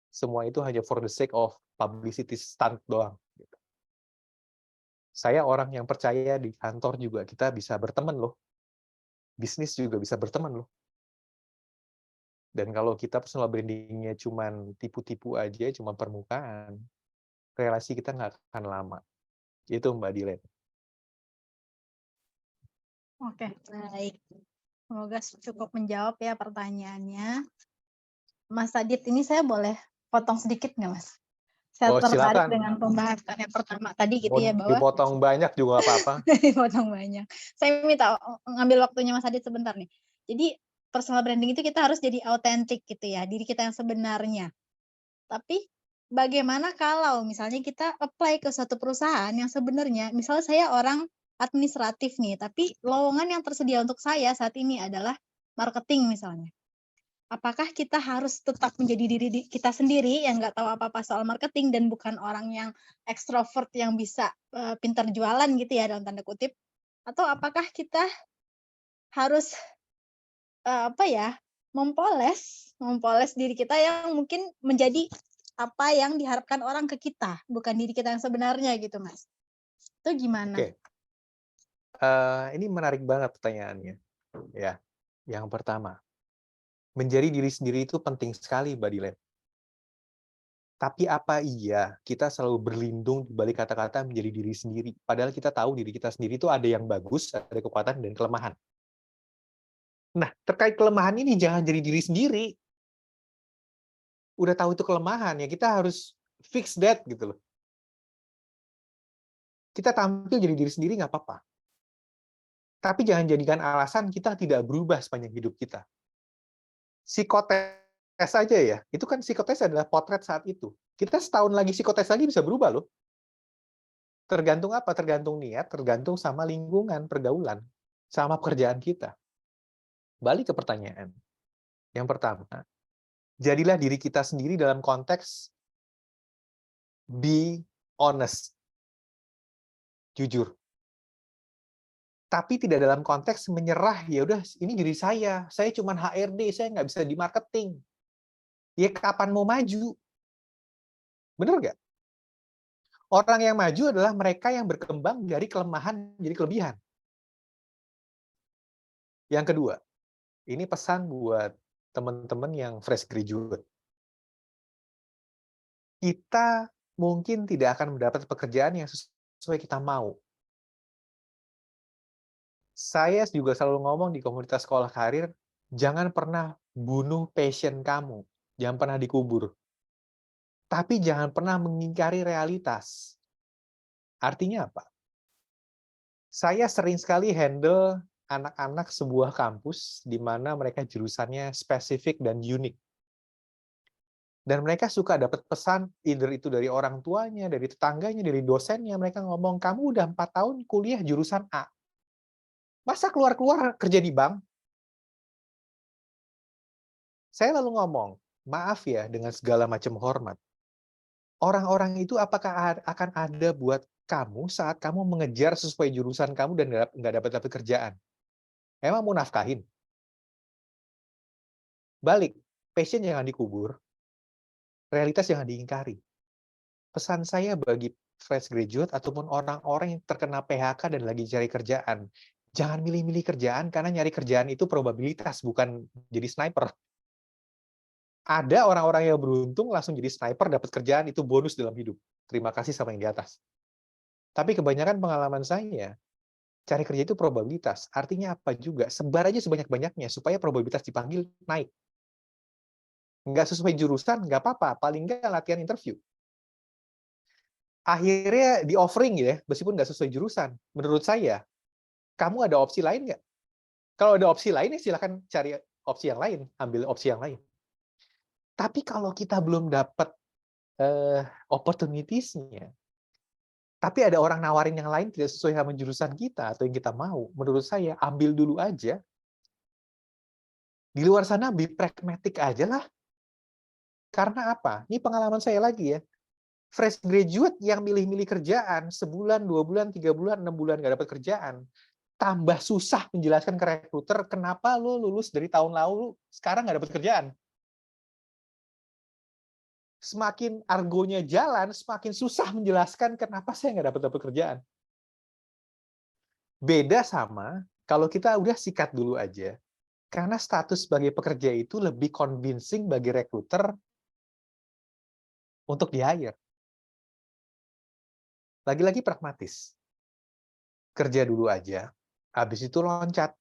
Semua itu hanya for the sake of publicity stunt doang. Saya orang yang percaya di kantor juga kita bisa berteman loh. Bisnis juga bisa berteman loh. Dan kalau kita personal branding-nya cuma tipu-tipu aja, cuma permukaan, relasi kita nggak akan lama. Itu Mbak Dilen. Oke, baik. Semoga cukup menjawab ya pertanyaannya. Mas Adit, ini saya boleh potong sedikit nggak, Mas? Saya tertarik Silakan. dengan pembahasan yang pertama tadi gitu Mau ya, bahwa dipotong banyak juga nggak apa-apa. dipotong banyak. Saya minta ngambil waktunya Mas Adit sebentar nih. Jadi personal branding itu kita harus jadi autentik gitu ya, diri kita yang sebenarnya. Tapi bagaimana kalau misalnya kita apply ke suatu perusahaan yang sebenarnya, misalnya saya orang administratif nih, tapi lowongan yang tersedia untuk saya saat ini adalah marketing misalnya. apakah kita harus tetap menjadi kita sendiri yang nggak tahu apa-apa soal marketing dan bukan orang yang ekstrovert yang bisa, pintar jualan gitu ya dalam tanda kutip, atau apakah kita harus, apa ya, mempoles diri kita yang mungkin menjadi apa yang diharapkan orang ke kita, bukan diri kita yang sebenarnya gitu, Mas. Itu gimana? Oke, ini menarik banget pertanyaannya, ya. Yang pertama, menjadi diri sendiri itu penting sekali, Mbak Dilan. Tapi apa iya kita selalu berlindung di balik kata-kata menjadi diri sendiri? Padahal kita tahu diri kita sendiri itu ada yang bagus, ada kekuatan dan kelemahan. Nah, terkait kelemahan ini jangan jadi diri sendiri. Udah tahu itu kelemahan, ya kita harus fix that gitu loh. Kita tampil jadi diri sendiri nggak apa-apa. Tapi jangan jadikan alasan kita tidak berubah sepanjang hidup kita. Psikotes aja ya, itu kan psikotes adalah potret saat itu. Kita setahun lagi psikotes lagi bisa berubah loh. Tergantung apa? Tergantung niat, tergantung sama lingkungan, pergaulan, sama pekerjaan kita. Balik ke pertanyaan. Yang pertama, jadilah diri kita sendiri dalam konteks be honest, jujur. Tapi tidak dalam konteks menyerah, ya udah ini diri saya cuma HRD, saya nggak bisa di marketing. Ya kapan mau maju? Bener nggak? Orang yang maju adalah mereka yang berkembang dari kelemahan jadi kelebihan. Yang kedua, ini pesan buat teman-teman yang fresh graduate. Kita mungkin tidak akan mendapat pekerjaan yang sesuai kita mau. Saya juga selalu ngomong di komunitas sekolah karir, jangan pernah bunuh passion kamu. Jangan pernah dikubur. Tapi jangan pernah mengingkari realitas. Artinya apa? Saya sering sekali handle anak-anak sebuah kampus di mana mereka jurusannya spesifik dan unik. Dan mereka suka dapat pesan, either itu dari orang tuanya, dari tetangganya, dari dosennya, mereka ngomong, kamu udah 4 tahun kuliah jurusan A. Masa keluar-keluar kerja di bank? Saya lalu ngomong, maaf ya dengan segala macam hormat. Orang-orang itu apakah akan ada buat kamu saat kamu mengejar sesuai jurusan kamu dan nggak dapat kerjaan? Emang mau nafkahin? Balik, passion jangan dikubur, realitas jangan diingkari. Pesan saya bagi fresh graduate ataupun orang-orang yang terkena PHK dan lagi cari kerjaan, jangan milih-milih kerjaan karena nyari kerjaan itu probabilitas, bukan jadi sniper. Ada orang-orang yang beruntung langsung jadi sniper, dapat kerjaan, itu bonus dalam hidup. Terima kasih sama yang di atas. Tapi kebanyakan pengalaman saya, cari kerja itu probabilitas. Artinya apa juga? Sebar aja sebanyak-banyaknya supaya probabilitas dipanggil naik. Nggak sesuai jurusan, nggak apa-apa. Paling nggak latihan interview. Akhirnya di offering ya, meskipun nggak sesuai jurusan. Menurut saya, kamu ada opsi lain nggak? Kalau ada opsi lain, ya silakan cari opsi yang lain. Ambil opsi yang lain. Tapi kalau kita belum dapat opportunities-nya, tapi ada orang nawarin yang lain tidak sesuai sama jurusan kita atau yang kita mau, menurut saya ambil dulu aja. Di luar sana be pragmatic aja lah. Karena apa? Ini pengalaman saya lagi ya. Fresh graduate yang milih-milih kerjaan, sebulan, 2 bulan, 3 bulan, 6 bulan nggak dapat kerjaan, tambah susah menjelaskan ke rekruter kenapa lo lulus dari tahun lalu, sekarang nggak dapat kerjaan. Semakin argonya jalan, semakin susah menjelaskan kenapa saya nggak dapat kerjaan. Beda sama kalau kita udah sikat dulu aja, karena status sebagai pekerja itu lebih convincing bagi rekruter untuk di-hire. Lagi-lagi pragmatis. Kerja dulu aja, habis itu loncat.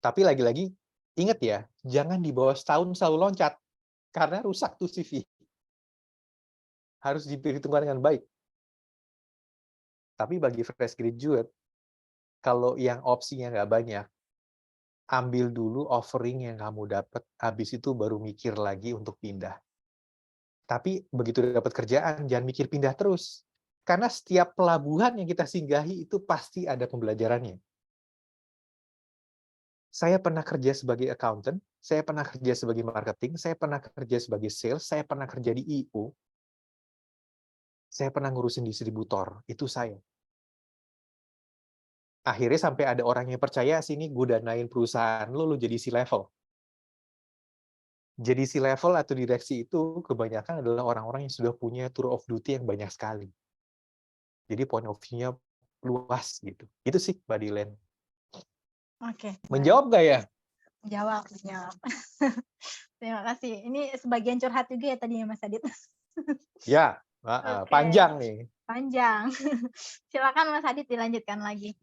Tapi lagi-lagi, ingat ya, jangan di bawah setahun selalu loncat, karena rusak tuh CV. Harus diperhitungkan dengan baik. Tapi bagi fresh graduate, kalau yang opsinya nggak banyak, ambil dulu offering yang kamu dapat, habis itu baru mikir lagi untuk pindah. Tapi begitu dapat kerjaan, jangan mikir pindah terus. Karena setiap pelabuhan yang kita singgahi itu pasti ada pembelajarannya. Saya pernah kerja sebagai accountant, saya pernah kerja sebagai marketing, saya pernah kerja sebagai sales, saya pernah kerja di IO, saya pernah ngurusin distributor, itu saya. Akhirnya sampai ada orang yang percaya, sini gue danain perusahaan lu jadi C-level. Jadi C-level atau direksi itu kebanyakan adalah orang-orang yang sudah punya tour of duty yang banyak sekali. Jadi point of view-nya luas gitu. Itu sih, Mbak Dilen. Oke, baik. Menjawab nggak ya? Jawab. Terima kasih. Ini sebagian curhat juga ya tadi ya Mas Adit. Ya, Oke, panjang nih. panjang. Silakan Mas Adit dilanjutkan lagi.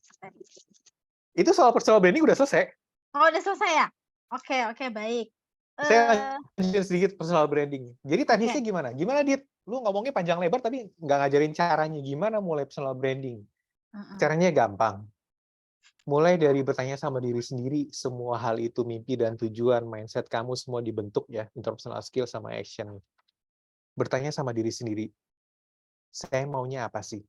Itu soal personal branding udah selesai. Oh, udah selesai ya? Oke, baik. Saya lanjutin sedikit personal branding. Jadi teknisnya Oke. gimana? Gimana, Dit? Lu ngomongnya panjang lebar tapi nggak ngajarin caranya gimana mulai personal branding. Caranya gampang. Mulai dari bertanya sama diri sendiri, semua hal itu mimpi dan tujuan, mindset kamu semua dibentuk ya, interpersonal skill sama action. Bertanya sama diri sendiri, saya maunya apa sih?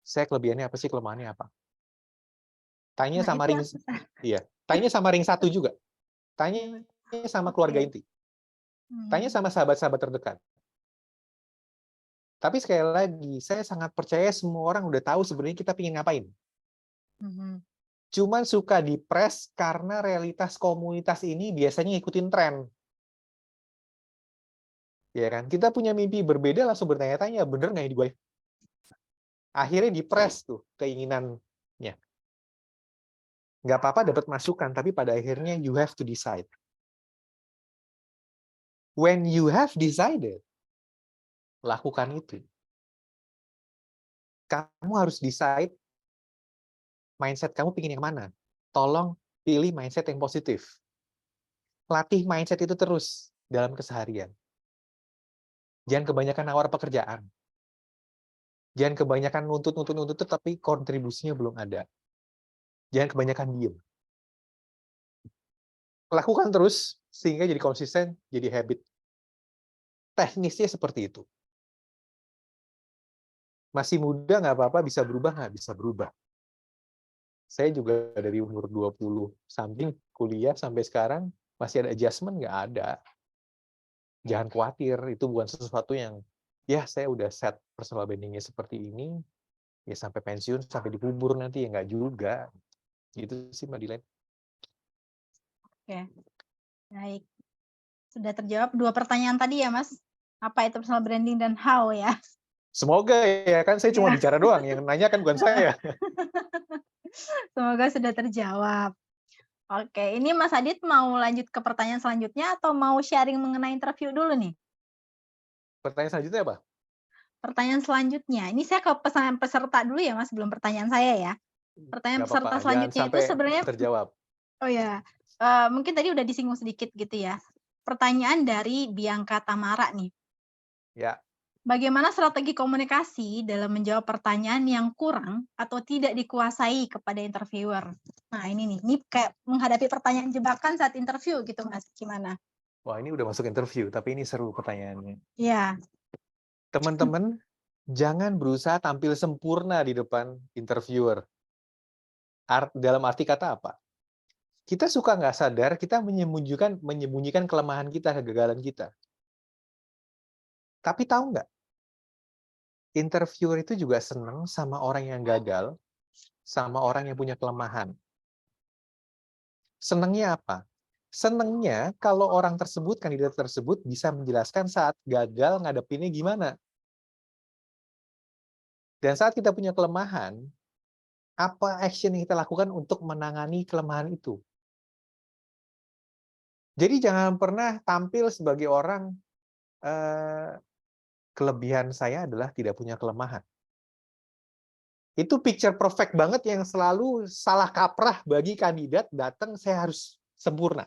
Saya kelebihannya apa sih, kelemahannya apa? Tanya Nah, sama itu ring, yang susah. iya. Tanya sama ring 1 juga. Tanya sama keluarga inti. Tanya sama sahabat-sahabat terdekat. Tapi sekali lagi, saya sangat percaya semua orang udah tahu sebenarnya kita pengen ngapain. Cuman suka dipres karena realitas komunitas ini biasanya ngikutin tren. Ya kan? Kita punya mimpi berbeda langsung bertanya-tanya, bener nggak ini gue? Akhirnya dipres tuh keinginannya. Nggak apa-apa dapat masukan, tapi pada akhirnya you have to decide. When you have decided, lakukan itu. Kamu harus decide mindset kamu pingin yang mana. Tolong pilih mindset yang positif. Latih mindset itu terus dalam keseharian. Jangan kebanyakan nawar pekerjaan. Jangan kebanyakan nuntut, tapi kontribusinya belum ada. Jangan kebanyakan diem. Lakukan terus, sehingga jadi konsisten, jadi habit. Teknisnya seperti itu. Masih muda nggak apa-apa, bisa berubah nggak? Bisa berubah. Saya juga dari umur 20 something, kuliah sampai sekarang, masih ada adjustment? Nggak ada. Jangan khawatir, itu bukan sesuatu yang, ya saya udah set personal branding-nya seperti ini, ya sampai pensiun, sampai dikubur nanti, ya nggak juga. Gitu sih, Mbak Dilan. Oke, baik. Sudah terjawab 2 pertanyaan tadi ya, Mas? Apa itu personal branding dan how ya? Semoga ya, kan saya cuma bicara doang, yang nanya kan bukan saya. Semoga sudah terjawab. Oke, ini Mas Adit mau lanjut ke pertanyaan selanjutnya atau mau sharing mengenai interview dulu nih? Pertanyaan selanjutnya apa? Pertanyaan selanjutnya, ini saya ke peserta dulu ya Mas, belum pertanyaan saya ya. Pertanyaan Nggak apa-apa, peserta jangan selanjutnya itu sampai sebenarnya terjawab. oh ya, mungkin tadi udah disinggung sedikit gitu ya. Pertanyaan dari Bianca Tamara nih. Ya. Bagaimana strategi komunikasi dalam menjawab pertanyaan yang kurang atau tidak dikuasai kepada interviewer? Nah ini nih, ini kayak menghadapi pertanyaan jebakan saat interview gitu Mas, gimana? Wah, ini udah masuk interview, tapi ini seru pertanyaannya. Iya. Teman-teman, jangan berusaha tampil sempurna di depan interviewer. Dalam arti kata apa? Kita suka nggak sadar, kita menyembunyikan kelemahan kita, kegagalan kita. Tapi tahu nggak? Interviewer itu juga senang sama orang yang gagal, sama orang yang punya kelemahan. Senangnya apa? Senangnya kalau orang tersebut, kandidat tersebut bisa menjelaskan saat gagal ngadepinnya gimana. Dan saat kita punya kelemahan, apa action yang kita lakukan untuk menangani kelemahan itu. Jadi jangan pernah tampil sebagai orang, kelebihan saya adalah tidak punya kelemahan. Itu picture perfect banget yang selalu salah kaprah bagi kandidat datang, saya harus sempurna.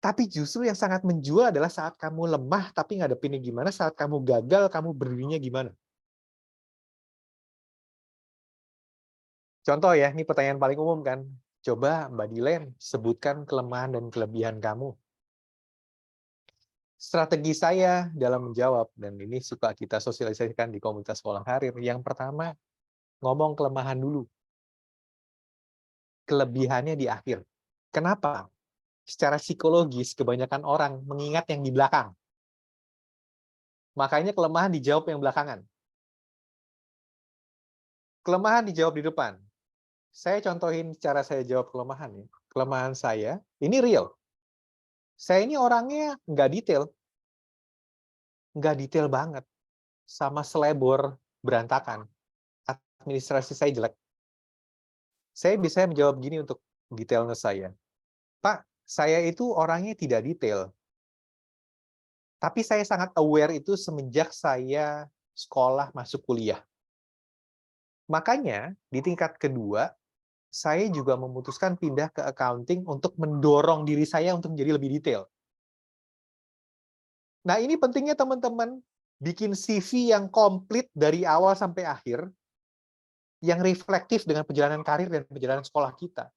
Tapi justru yang sangat menjual adalah saat kamu lemah, tapi ngadepinnya gimana, saat kamu gagal, kamu berdirinya gimana. Contoh ya, ini pertanyaan paling umum kan. Coba Mbak Dilen, sebutkan kelemahan dan kelebihan kamu. Strategi saya dalam menjawab, dan ini suka kita sosialisasikan di komunitas sekolah karir, yang pertama, ngomong kelemahan dulu. kelebihannya di akhir. Kenapa? Secara psikologis, kebanyakan orang mengingat yang di belakang. Makanya kelemahan dijawab yang belakangan. Kelemahan dijawab di depan. Saya contohin cara saya jawab kelemahan ya. Kelemahan saya, ini real. Saya ini orangnya nggak detail banget. Sama selebor berantakan. Administrasi saya jelek. Saya bisa menjawab gini untuk detailness saya. Pak, saya itu orangnya tidak detail. Tapi saya sangat aware itu semenjak saya sekolah masuk kuliah. Makanya di tingkat kedua, saya juga memutuskan pindah ke accounting untuk mendorong diri saya untuk menjadi lebih detail. Nah, ini pentingnya teman-teman bikin CV yang komplit dari awal sampai akhir, yang reflektif dengan perjalanan karir dan perjalanan sekolah kita.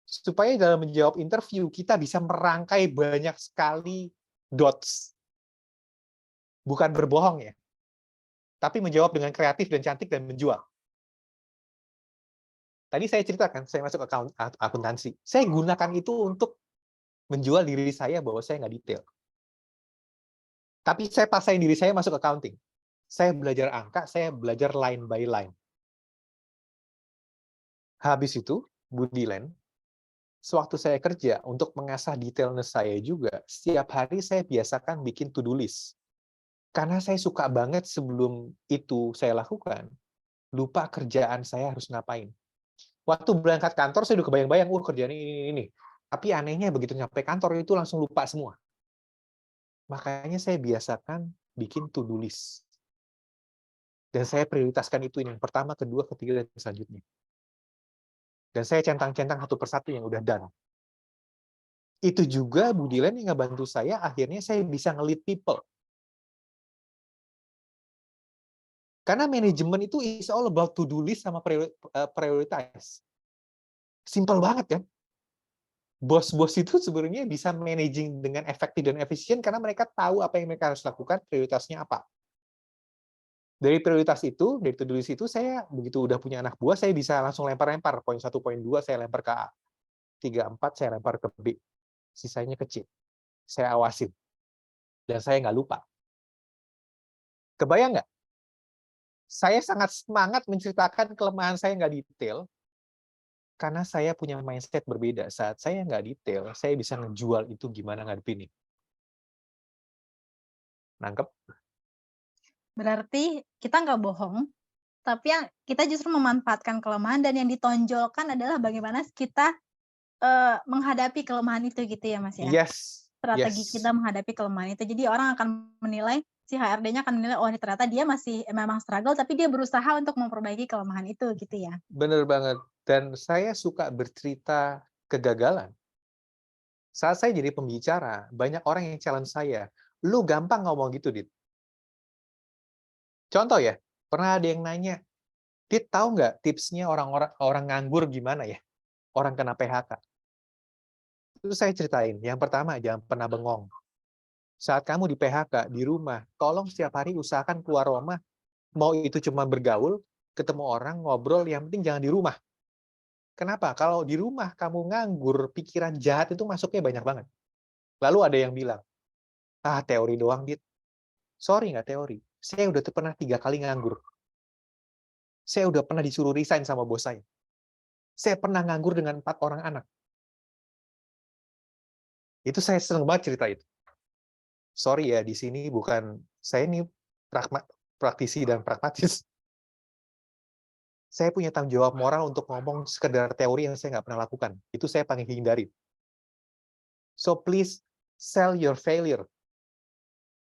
Supaya dalam menjawab interview, kita bisa merangkai banyak sekali dots. Bukan berbohong ya, tapi menjawab dengan kreatif dan cantik dan menjual. Tadi saya ceritakan, saya masuk akuntansi. Saya gunakan itu untuk menjual diri saya bahwa saya nggak detail. Tapi saya paksain diri saya masuk accounting. Saya belajar angka, saya belajar line by line. Habis itu, Budilen, sewaktu saya kerja, untuk mengasah detailness saya juga, setiap hari saya biasakan bikin to-do list. Karena saya suka banget sebelum itu saya lakukan, lupa kerjaan saya harus ngapain. Waktu berangkat kantor, saya udah kebayang-bayang, kerjaan ini. Tapi anehnya, begitu nyampe kantor, itu langsung lupa semua. Makanya saya biasakan bikin to-do list. Dan saya prioritaskan itu yang pertama, kedua, ketiga, dan selanjutnya. Dan saya centang-centang satu persatu yang udah done. Itu juga Budilen yang ngebantu saya, akhirnya saya bisa nge-lead people. Karena manajemen itu is all about to-do list sama prioritize. Simple banget kan? Bos-bos itu sebenarnya bisa managing dengan efektif dan efisien karena mereka tahu apa yang mereka harus lakukan, prioritasnya apa. Dari prioritas itu, dari to-do list itu, saya begitu udah punya anak buah, saya bisa langsung lempar-lempar. Poin 1, poin 2, saya lempar ke A. 3, 4, saya lempar ke B. Sisanya kecil. Saya awasin. Dan saya nggak lupa. Kebayang nggak? Saya sangat semangat menceritakan kelemahan saya nggak detail, karena saya punya mindset berbeda. Saat saya nggak detail, saya bisa ngejual itu gimana ngadepin ini. Nangkep? Berarti kita nggak bohong, tapi yang kita justru memanfaatkan kelemahan dan yang ditonjolkan adalah bagaimana kita menghadapi kelemahan itu gitu ya Mas ya? Yes. Strategi kita menghadapi kelemahan itu. Jadi orang akan menilai, si HRD-nya akan menilai, oh ini ternyata dia masih memang struggle, tapi dia berusaha untuk memperbaiki kelemahan itu gitu ya? Bener banget. Dan saya suka bercerita kegagalan. Saat saya jadi pembicara, banyak orang yang challenge saya, lu gampang ngomong gitu, Dit. Contoh ya, pernah ada yang nanya, Dit, tahu nggak tipsnya orang nganggur gimana ya? Orang kena PHK. Itu saya ceritain. Yang pertama, jangan pernah bengong. Saat kamu di PHK, di rumah, tolong setiap hari usahakan keluar rumah. Mau itu cuma bergaul, ketemu orang, ngobrol, yang penting jangan di rumah. Kenapa? Kalau di rumah kamu nganggur, pikiran jahat itu masuknya banyak banget. Lalu ada yang bilang, teori doang, Dit. Sorry, nggak teori. Saya udah pernah 3 kali nganggur. Saya udah pernah disuruh resign sama bos saya. Saya pernah nganggur dengan 4 orang anak. Itu saya seneng banget cerita itu. Sorry ya, di sini bukan, saya ini praktisi dan pragmatis. Saya punya tanggung jawab moral untuk ngomong sekedar teori yang saya nggak pernah lakukan. Itu saya paling hindari. So please, sell your failure.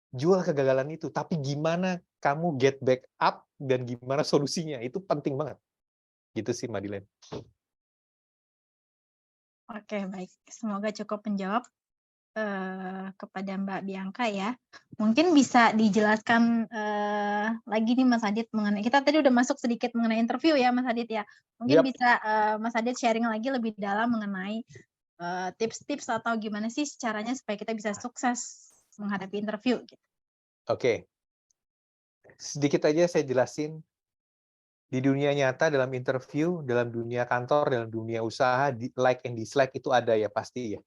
Jual kegagalan itu, tapi gimana kamu get back up dan gimana solusinya, itu penting banget. Gitu sih, Madilen. Oke, baik. Semoga cukup menjawab kepada Mbak Bianca ya. Mungkin bisa dijelaskan lagi nih Mas Adit mengenai, kita tadi udah masuk sedikit mengenai interview ya Mas Adit ya. Mungkin bisa Mas Adit sharing lagi lebih dalam mengenai tips-tips atau gimana sih caranya supaya kita bisa sukses menghadapi interview gitu. Oke. Sedikit aja saya jelasin Di dunia nyata, dalam interview, dalam dunia kantor, dalam dunia usaha, like and dislike itu ada ya, pasti ya.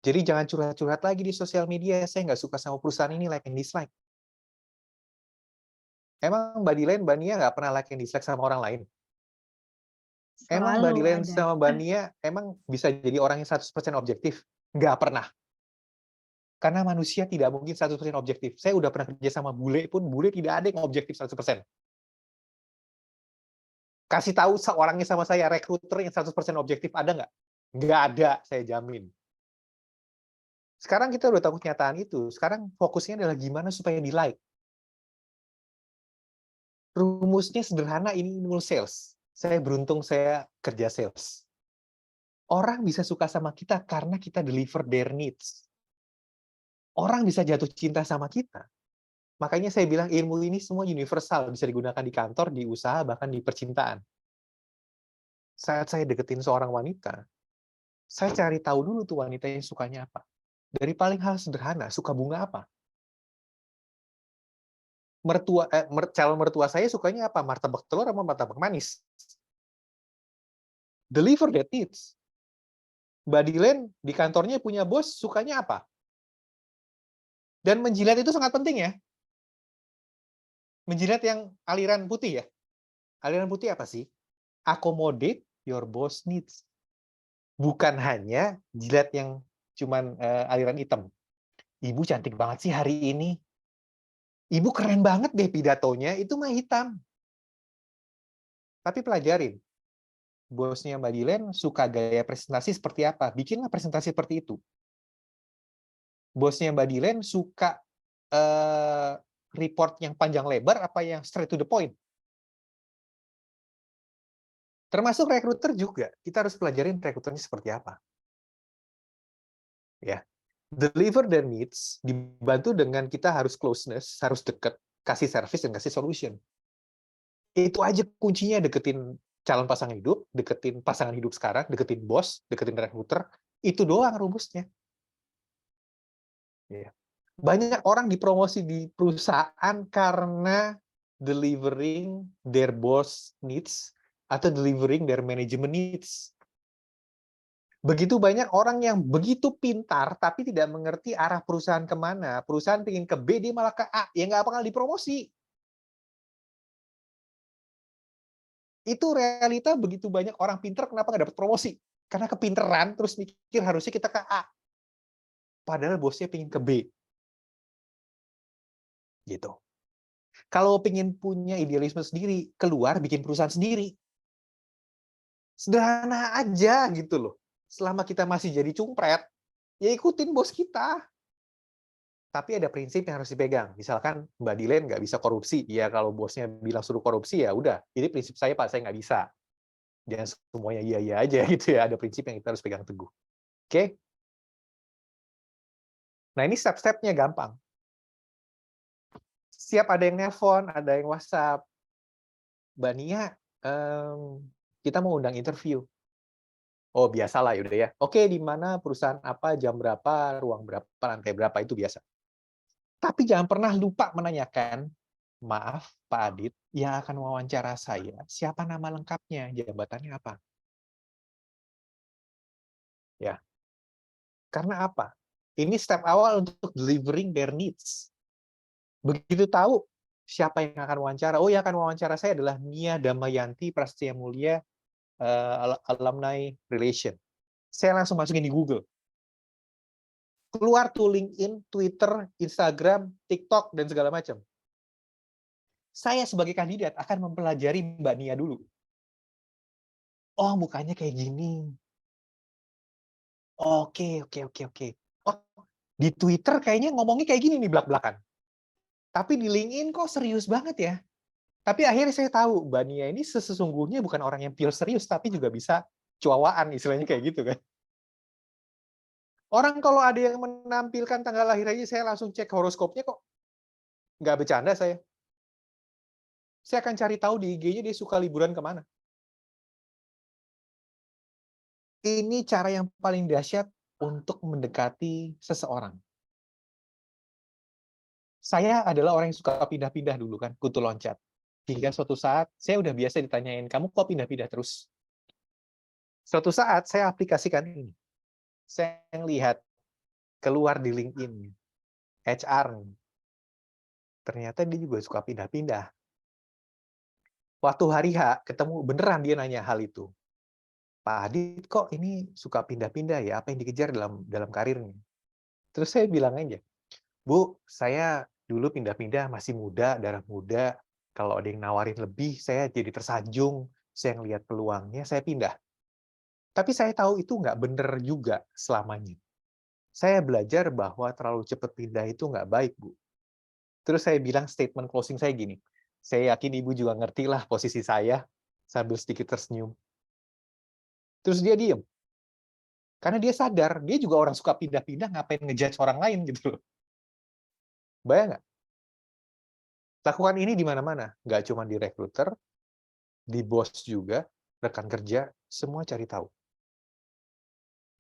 Jadi jangan curhat-curhat lagi di sosial media, saya nggak suka sama perusahaan ini, like and dislike. Emang Mbak Dilan, Mbak Nia nggak pernah like and dislike sama orang lain? Emang Mbak Selalu Dilan ada. sama Mbak Nia emang bisa jadi orang yang 100% objektif? Nggak pernah. Karena manusia tidak mungkin 100% objektif. Saya udah pernah kerja sama bule pun, bule tidak ada yang objektif 100%. Kasih tahu orangnya sama saya, rekruter yang 100% objektif, ada nggak? Nggak ada, saya jamin. Sekarang kita udah tahu kenyataan itu. Sekarang fokusnya adalah gimana supaya di-like. Rumusnya sederhana, ini ilmu sales. Saya beruntung saya kerja sales. Orang bisa suka sama kita karena kita deliver their needs. Orang bisa jatuh cinta sama kita. Makanya saya bilang ilmu ini semua universal, bisa digunakan di kantor, di usaha, bahkan di percintaan. Saat saya deketin seorang wanita, saya cari tahu dulu tuh wanita yang sukanya apa. Dari paling hal sederhana, suka bunga apa? Calon mertua saya sukanya apa? Martabak telur sama martabak manis? Deliver that needs. Mbak Dilan di kantornya punya bos, sukanya apa? Dan menjilat itu sangat penting ya. Menjilat yang aliran putih ya. Aliran putih apa sih? Accommodate your boss needs. Bukan hanya jilat yang cuman aliran hitam. Ibu cantik banget sih hari ini. Ibu keren banget deh pidatonya, itu mah hitam. Tapi pelajarin. Bosnya Mbak Dilan suka gaya presentasi seperti apa? Bikinlah presentasi seperti itu. Bosnya Mbak Dilan suka report yang panjang lebar apa yang straight to the point? Termasuk rekruter juga. Kita harus pelajarin rekruternya seperti apa. Ya. Deliver their needs dibantu dengan kita harus closeness, harus dekat, kasih service dan kasih solution. Itu aja kuncinya, deketin calon pasangan hidup, deketin pasangan hidup sekarang, deketin bos, deketin rekruter, itu doang rumusnya. Ya. Banyak orang dipromosi di perusahaan karena delivering their boss needs atau delivering their management needs. Begitu banyak orang yang begitu pintar tapi tidak mengerti arah perusahaan kemana. Perusahaan pengen ke B, dia malah ke A. Ya nggak bakal dipromosi. Itu realita, begitu banyak orang pintar kenapa nggak dapat promosi. Karena kepinteran terus mikir harusnya kita ke A. Padahal bosnya pengen ke B. Gitu. Kalau pengen punya idealisme sendiri, keluar bikin perusahaan sendiri. Sederhana aja gitu loh. Selama kita masih jadi cumpret, ya ikutin bos kita. Tapi ada prinsip yang harus dipegang. Misalkan Mbak Dilan nggak bisa korupsi, ya kalau bosnya bilang suruh korupsi, ya udah. Ini prinsip saya, Pak, saya nggak bisa. Jangan semuanya iya-iya aja gitu ya. Ada prinsip yang kita harus pegang teguh. Oke? Nah, ini step-stepnya gampang. Siap ada yang nelpon, ada yang WhatsApp. Mbak Nia, kita mau undang interview. Oh, biasalah, yaudah ya. Oke, di mana, perusahaan apa, jam berapa, ruang berapa, lantai berapa, itu biasa. Tapi jangan pernah lupa menanyakan, maaf, Pak Adit, yang akan wawancara saya, siapa nama lengkapnya, jabatannya apa? Ya. Karena apa? Ini step awal untuk delivering their needs. Begitu tahu siapa yang akan wawancara, oh yang akan wawancara saya adalah Nia Damayanti Prasetya Mulia, alumni relation. Saya langsung masukin di Google. Keluar tuh LinkedIn, Twitter, Instagram, TikTok, dan segala macam. Saya sebagai kandidat akan mempelajari Mbak Nia dulu. Oh, mukanya kayak gini. Oke. Oh, di Twitter kayaknya ngomongnya kayak gini nih belak-belakan. Tapi di LinkedIn kok serius banget ya. Tapi akhirnya saya tahu, Mbak Nia ini sesungguhnya bukan orang yang pure serius, tapi juga bisa cuawaan, istilahnya kayak gitu kan. Orang kalau ada yang menampilkan tanggal lahir aja, saya langsung cek horoskopnya kok. Nggak bercanda saya. Saya akan cari tahu di IG-nya dia suka liburan kemana. Ini cara yang paling dahsyat untuk mendekati seseorang. Saya adalah orang yang suka pindah-pindah dulu kan, kutu loncat. Hingga suatu saat, saya udah biasa ditanyain, kamu kok pindah-pindah terus? Suatu saat, saya aplikasikan ini. Saya lihat, keluar di LinkedIn, HR, ternyata dia juga suka pindah-pindah. Waktu hari H, ketemu beneran dia nanya hal itu. Pak Adit, kok ini suka pindah-pindah ya? Apa yang dikejar dalam karirnya? Terus saya bilang aja, Bu, saya dulu pindah-pindah masih muda, darah muda. Kalau ada yang nawarin lebih, saya jadi tersanjung. Saya ngelihat peluangnya, saya pindah. Tapi saya tahu itu nggak bener juga selamanya. Saya belajar bahwa terlalu cepat pindah itu nggak baik, Bu. Terus saya bilang statement closing saya gini, saya yakin Ibu juga ngerti lah posisi saya, sambil sedikit tersenyum. Terus dia diem. Karena dia sadar, dia juga orang suka pindah-pindah, ngapain ngejudge orang lain gitu loh. Bayang nggak? Lakukan ini di mana-mana. Nggak cuma di recruiter, di bos juga, rekan kerja, semua cari tahu.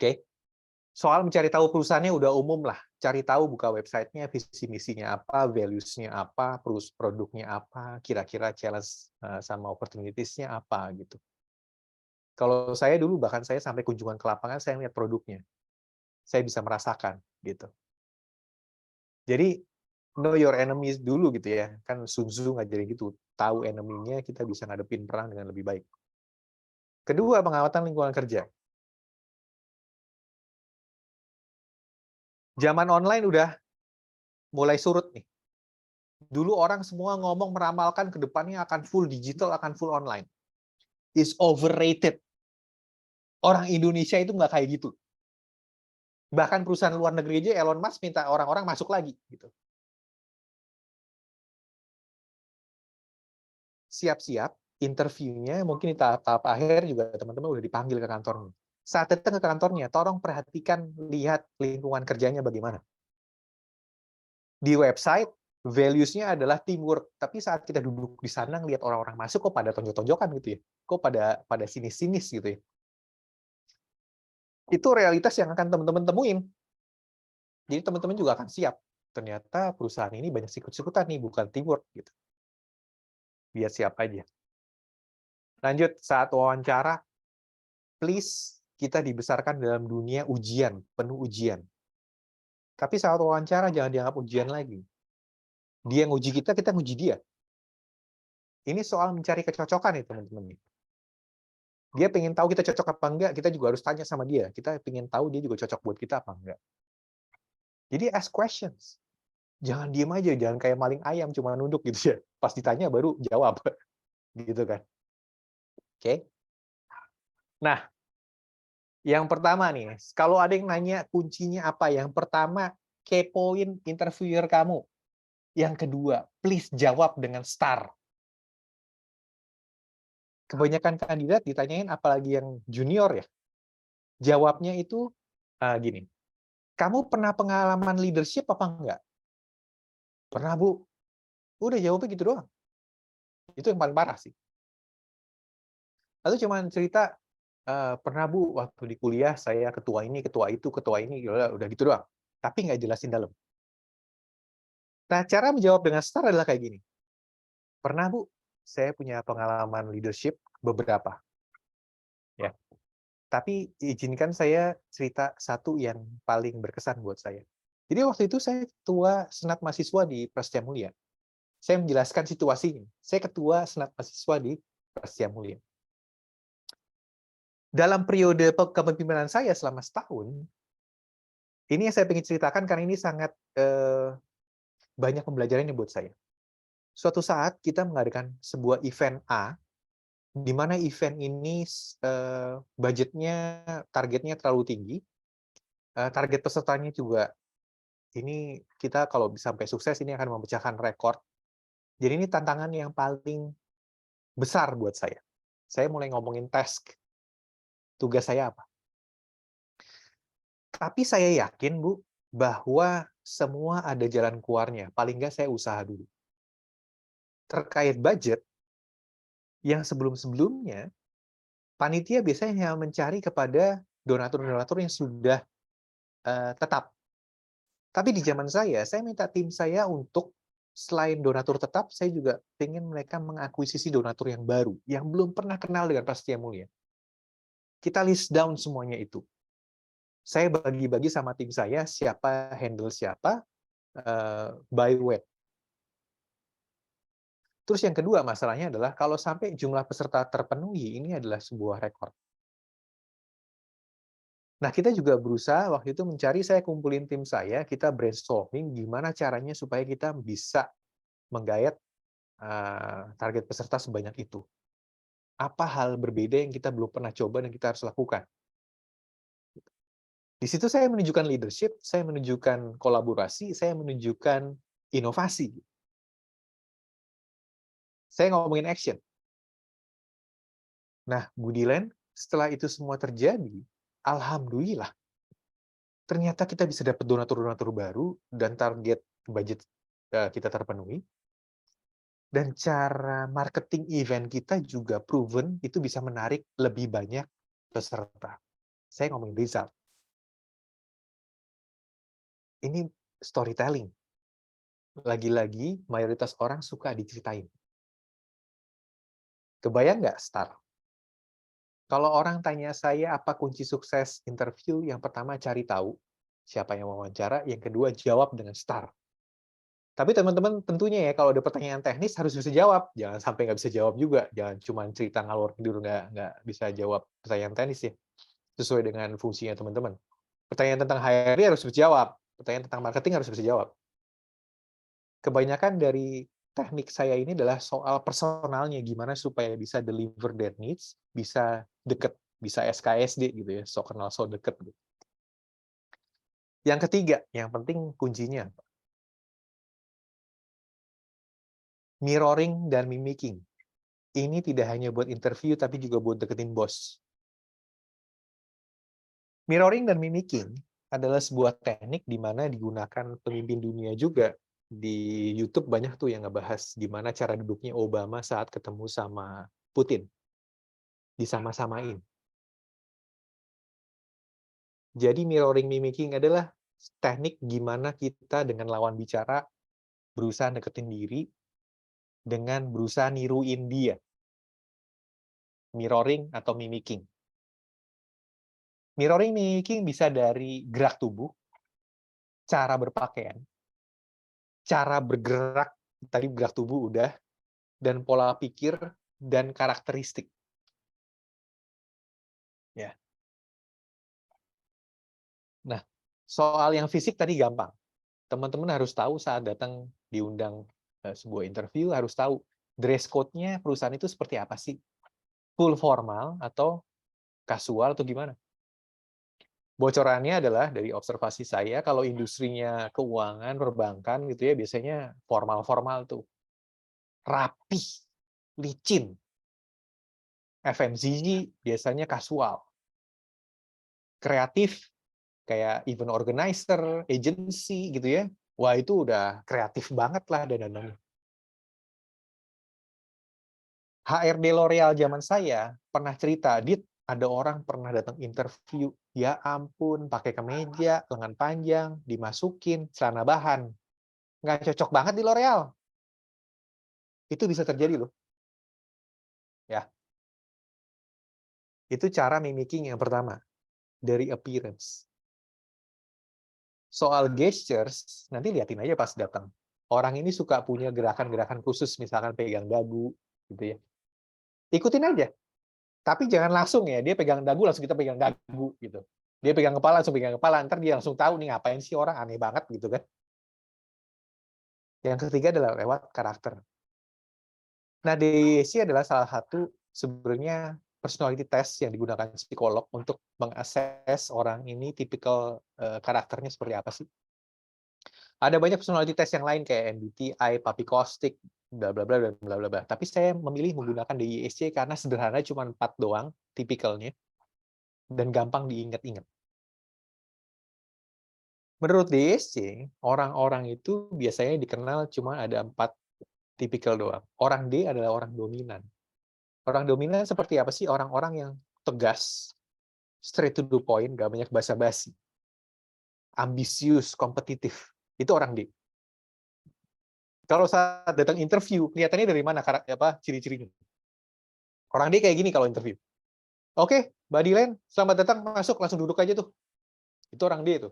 Oke? Soal mencari tahu perusahaannya udah umum lah. Cari tahu, buka website-nya, visi misinya apa, values-nya apa, produknya apa, kira-kira challenge sama opportunities-nya apa gitu. Kalau saya dulu, bahkan saya sampai kunjungan ke lapangan, saya lihat produknya. Saya bisa merasakan gitu. Jadi know your enemies dulu gitu ya. Kan Sun Tzu ngajarin gitu. Tahu enemy-nya, kita bisa ngadepin perang dengan lebih baik. Kedua, pengamatan lingkungan kerja. Zaman online udah mulai surut nih. Dulu orang semua ngomong meramalkan ke depannya akan full digital, akan full online. Is overrated. Orang Indonesia itu nggak kayak gitu. Bahkan perusahaan luar negeri aja Elon Musk minta orang-orang masuk lagi gitu. Siap-siap, interviewnya mungkin di tahap-tahap akhir juga teman-teman udah dipanggil ke kantornya. Saat datang ke kantornya, tolong perhatikan, lihat lingkungan kerjanya bagaimana. Di website, values-nya adalah teamwork. Tapi saat kita duduk di sana, ngelihat orang-orang masuk, kok pada tonjok-tonjokan gitu ya. Kok pada sinis-sinis gitu ya. Itu realitas yang akan teman-teman temuin. Jadi teman-teman juga akan siap. Ternyata perusahaan ini banyak sikut-sikutan nih, bukan teamwork gitu. Biar siap aja. Lanjut, saat wawancara, please, kita dibesarkan dalam dunia ujian, penuh ujian. Tapi saat wawancara jangan dianggap ujian lagi. Dia nguji kita, kita nguji dia. Ini soal mencari kecocokan nih teman-teman. Dia pengen tahu kita cocok apa enggak, kita juga harus tanya sama dia. Kita pengen tahu dia juga cocok buat kita apa enggak. Jadi ask questions. Jangan diem aja, jangan kayak maling ayam cuma nunduk gitu ya. Pas ditanya baru jawab. Gitu kan. Oke. Nah, yang pertama nih, kalau ada yang nanya kuncinya apa? Yang pertama, kepoin interviewer kamu. Yang kedua, please jawab dengan star. Kebanyakan kandidat ditanyain, apalagi yang junior ya, jawabnya itu gini, kamu pernah pengalaman leadership apa enggak? Pernah, Bu. Udah jawabnya gitu doang. Itu yang paling parah sih. Lalu cuman cerita, pernah Bu, waktu di kuliah saya ketua ini, ketua ini, udah gitu doang. Tapi nggak jelasin dalam. Nah, cara menjawab dengan star adalah kayak gini. Pernah Bu, saya punya pengalaman leadership beberapa. Ya. Tapi izinkan saya cerita satu yang paling berkesan buat saya. Jadi waktu itu saya ketua senat mahasiswa di Prasetya Mulia. Saya menjelaskan situasinya. Saya ketua senat mahasiswa di Prasetya Mulia. Dalam periode kepemimpinan saya selama setahun, ini yang saya ingin ceritakan karena ini sangat banyak pembelajarannya buat saya. Suatu saat kita mengadakan sebuah event A, di mana event ini budgetnya, targetnya terlalu tinggi, target pesertanya juga, ini kita kalau sampai sukses ini akan memecahkan rekor. Jadi ini tantangan yang paling besar buat saya. Saya mulai ngomongin task. Tugas saya apa? Tapi saya yakin, Bu, bahwa semua ada jalan keluarnya. Paling nggak saya usaha dulu. Terkait budget, yang sebelum-sebelumnya, panitia biasanya mencari kepada donatur-donatur yang sudah tetap. Tapi di zaman saya minta tim saya untuk selain donatur tetap, saya juga pengen mereka mengakuisisi donatur yang baru, yang belum pernah kenal dengan Prasetya Mulia. Kita list down semuanya itu. Saya bagi-bagi sama tim saya, siapa handle siapa, by web. Terus yang kedua masalahnya adalah kalau sampai jumlah peserta terpenuhi, ini adalah sebuah rekor. Nah, kita juga berusaha waktu itu mencari, saya kumpulin tim saya, kita brainstorming gimana caranya supaya kita bisa menggayat target peserta sebanyak itu. Apa hal berbeda yang kita belum pernah coba dan kita harus lakukan. Di situ saya menunjukkan leadership, saya menunjukkan kolaborasi, saya menunjukkan inovasi. Saya ngomongin action. Nah, Budiland, setelah itu semua terjadi, alhamdulillah, ternyata kita bisa dapat donatur-donatur baru dan target budget kita terpenuhi. Dan cara marketing event kita juga proven itu bisa menarik lebih banyak peserta. Saya ngomongin result. Ini storytelling. Lagi-lagi mayoritas orang suka diceritain. Kebayang nggak STAR? Kalau orang tanya saya apa kunci sukses interview, yang pertama cari tahu siapa yang wawancara, yang kedua jawab dengan STAR. Tapi teman-teman tentunya ya kalau ada pertanyaan teknis harus bisa jawab, jangan sampai nggak bisa jawab juga, jangan cuma cerita ngalor tidur nggak bisa jawab pertanyaan teknis ya, sesuai dengan fungsinya teman-teman. Pertanyaan tentang HRD harus bisa jawab, pertanyaan tentang marketing harus bisa jawab. Kebanyakan dari teknik saya ini adalah soal personalnya, gimana supaya bisa deliver their needs, bisa deket, bisa SKSD gitu ya, so kenal so deket. Gitu. Yang ketiga, yang penting kuncinya, mirroring dan mimicking. Ini tidak hanya buat interview, tapi juga buat deketin bos. Mirroring dan mimicking adalah sebuah teknik di mana digunakan pemimpin dunia juga. Di YouTube banyak tuh yang ngebahas gimana cara duduknya Obama saat ketemu sama Putin. Disama-samain. Jadi mirroring mimicking adalah teknik gimana kita dengan lawan bicara berusaha deketin diri dengan berusaha niruin dia. Mirroring atau mimicking. Mirroring mimicking bisa dari gerak tubuh, cara berpakaian, cara bergerak, tadi gerak tubuh udah, dan pola pikir dan karakteristik. Ya. Nah, soal yang fisik tadi gampang. Teman-teman harus tahu saat datang diundang sebuah interview, harus tahu dress code-nya perusahaan itu seperti apa sih? Full formal atau kasual atau gimana? Bocorannya adalah dari observasi saya, kalau industrinya keuangan, perbankan gitu ya, biasanya formal-formal tuh. Rapi, licin. FMCG biasanya kasual. Kreatif, kayak event organizer, agency gitu ya. Wah, itu udah kreatif banget lah dandanannya. HRD L'Oreal zaman saya pernah cerita, Dit, ada orang pernah datang interview, ya ampun, pakai kemeja, lengan panjang, dimasukin celana bahan. Nggak cocok banget di L'Oreal. Itu bisa terjadi loh. Ya. Itu cara mimicking yang pertama, dari appearance. Soal gestures, nanti liatin aja pas datang. Orang ini suka punya gerakan-gerakan khusus, misalkan pegang dagu, gitu ya. Ikutin aja. Tapi jangan langsung ya, dia pegang dagu, langsung kita pegang dagu, gitu. Dia pegang kepala, langsung pegang kepala, ntar dia langsung tahu nih ngapain sih orang, aneh banget, gitu kan. Yang ketiga adalah lewat karakter. Nah, DISC adalah salah satu sebenarnya personality test yang digunakan psikolog untuk mengakses orang ini tipikal karakternya seperti apa sih. Ada banyak personality test yang lain kayak MBTI, Papi Caustic, bla bla bla bla bla bla. Tapi saya memilih menggunakan DISC karena sederhana, cuma 4 doang tipikalnya dan gampang diingat-ingat. Menurut DISC, orang-orang itu biasanya dikenal cuma ada 4 tipikal doang. Orang D adalah orang dominan. Orang dominan seperti apa sih? Orang-orang yang tegas, straight to the point, gak banyak basa-basi. Ambisius, kompetitif. Itu orang D. Kalau saat datang interview, kelihatannya dari mana ciri-cirinya? Orang D kayak gini kalau interview. Oke, Mbak Dilen, selamat datang, masuk, langsung duduk aja tuh. Itu orang D tuh.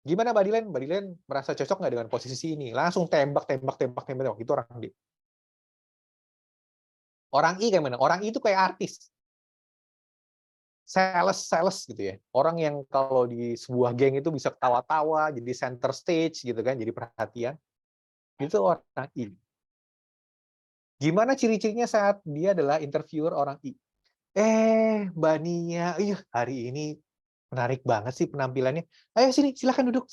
Gimana Mbak Dilen? Mbak Dilen merasa cocok nggak dengan posisi ini? Langsung tembak. Itu orang D. Orang I kayak mana? Orang I itu kayak artis. Sales gitu ya. Orang yang kalau di sebuah geng itu bisa ketawa-tawa, jadi center stage gitu kan, jadi perhatian. Itu orang I. Gimana ciri-cirinya saat dia adalah interviewer orang I? Mbak Nia, hari ini menarik banget sih penampilannya. Ayo sini, silakan duduk.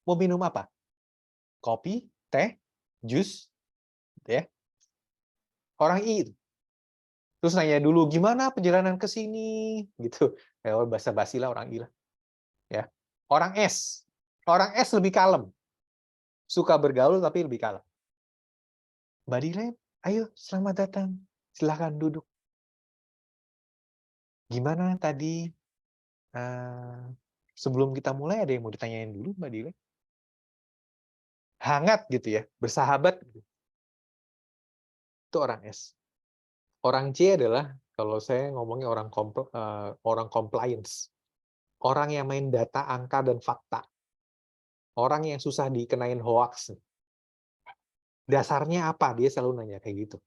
Mau minum apa? Kopi, teh, jus, gitu ya. Orang I. Terus nanya dulu, gimana perjalanan ke sini? Gitu. Basa-basi lah orang I lah. Ya. Orang S. Orang S lebih kalem. Suka bergaul tapi lebih kalem. Mbak Dilen, ayo selamat datang. Silakan duduk. Gimana tadi? Sebelum kita mulai ada yang mau ditanyain dulu Mbak Dilen? Hangat gitu ya, bersahabat. Itu orang S. Orang C adalah kalau saya ngomongnya orang compliance. Orang yang main data, angka, dan fakta. Orang yang susah dikenain hoax. Dasarnya apa? Dia selalu nanya kayak gitu.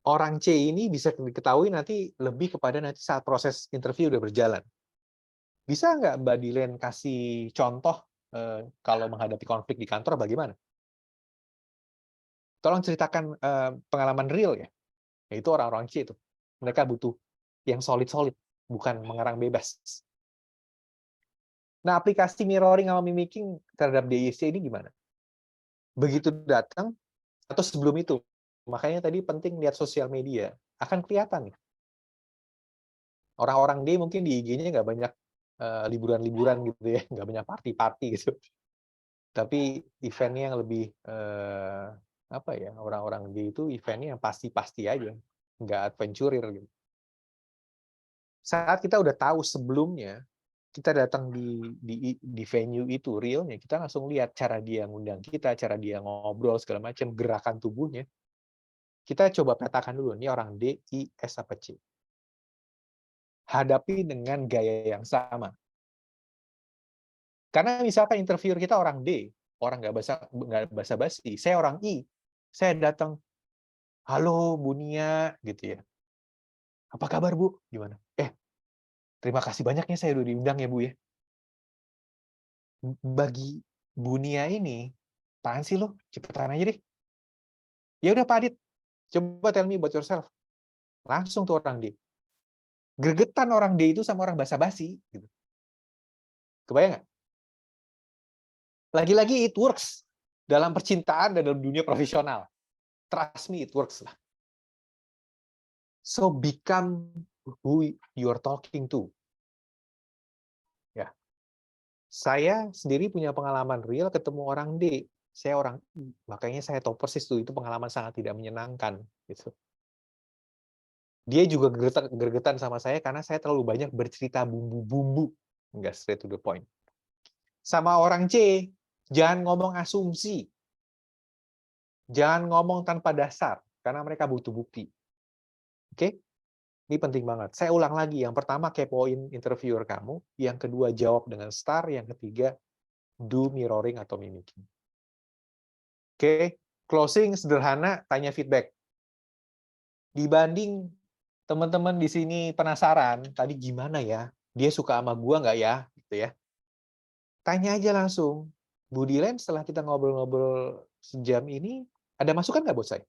Orang C ini bisa diketahui nanti lebih kepada nanti saat proses interview udah berjalan. Bisa nggak Mbak Dilen kasih contoh kalau menghadapi konflik di kantor bagaimana? Tolong ceritakan pengalaman real ya. Itu orang-orang C itu. Mereka butuh yang solid-solid, bukan mengarang bebas. Nah, aplikasi mirroring sama mimicking terhadap DISC ini gimana? Begitu datang, atau sebelum itu, makanya tadi penting lihat sosial media, akan kelihatan nih. Orang-orang D mungkin di IG-nya nggak banyak liburan-liburan gitu ya, nggak banyak party-party gitu. Tapi eventnya yang lebih, orang-orang D itu eventnya yang pasti-pasti aja, nggak adventurer gitu. Saat kita udah tahu sebelumnya, kita datang di venue itu realnya, kita langsung lihat cara dia ngundang kita, cara dia ngobrol segala macam, gerakan tubuhnya. Kita coba petakan dulu, ini orang D, I, S apa C. Hadapi dengan gaya yang sama. Karena misalkan interviewer kita orang D, orang nggak basa-basi, saya orang I, saya datang, halo Bu Nia, gitu ya. Apa kabar Bu? Gimana? Terima kasih banyaknya saya udah diundang ya Bu ya. Bagi Bu Nia ini, apaan sih lo? Cepetan aja deh. Ya udah Pak Adit, coba tell me about yourself. Langsung tuh orang D. Gregetan orang D itu sama orang basa-basi. Gitu. Kebayang nggak? Lagi-lagi it works. Dalam percintaan dan dalam dunia profesional. Trust me, it works lah. So become who you're talking to. Ya. Saya sendiri punya pengalaman real ketemu orang D. Saya orang I. Makanya saya tahu persis tuh, itu pengalaman sangat tidak menyenangkan. Gitu. Dia juga gregetan sama saya karena saya terlalu banyak bercerita bumbu-bumbu. Enggak straight to the point. Sama orang C, jangan ngomong asumsi. Jangan ngomong tanpa dasar, karena mereka butuh bukti. Oke? Ini penting banget. Saya ulang lagi. Yang pertama, kepoin interviewer kamu. Yang kedua, jawab dengan star. Yang ketiga, do mirroring atau mimicking. Oke? Closing sederhana, tanya feedback. Dibanding teman-teman di sini penasaran, tadi gimana ya? Dia suka sama gua nggak ya? Gitu ya. Tanya aja langsung. Bu Dilen, setelah kita ngobrol-ngobrol sejam ini, ada masukan nggak buat saya?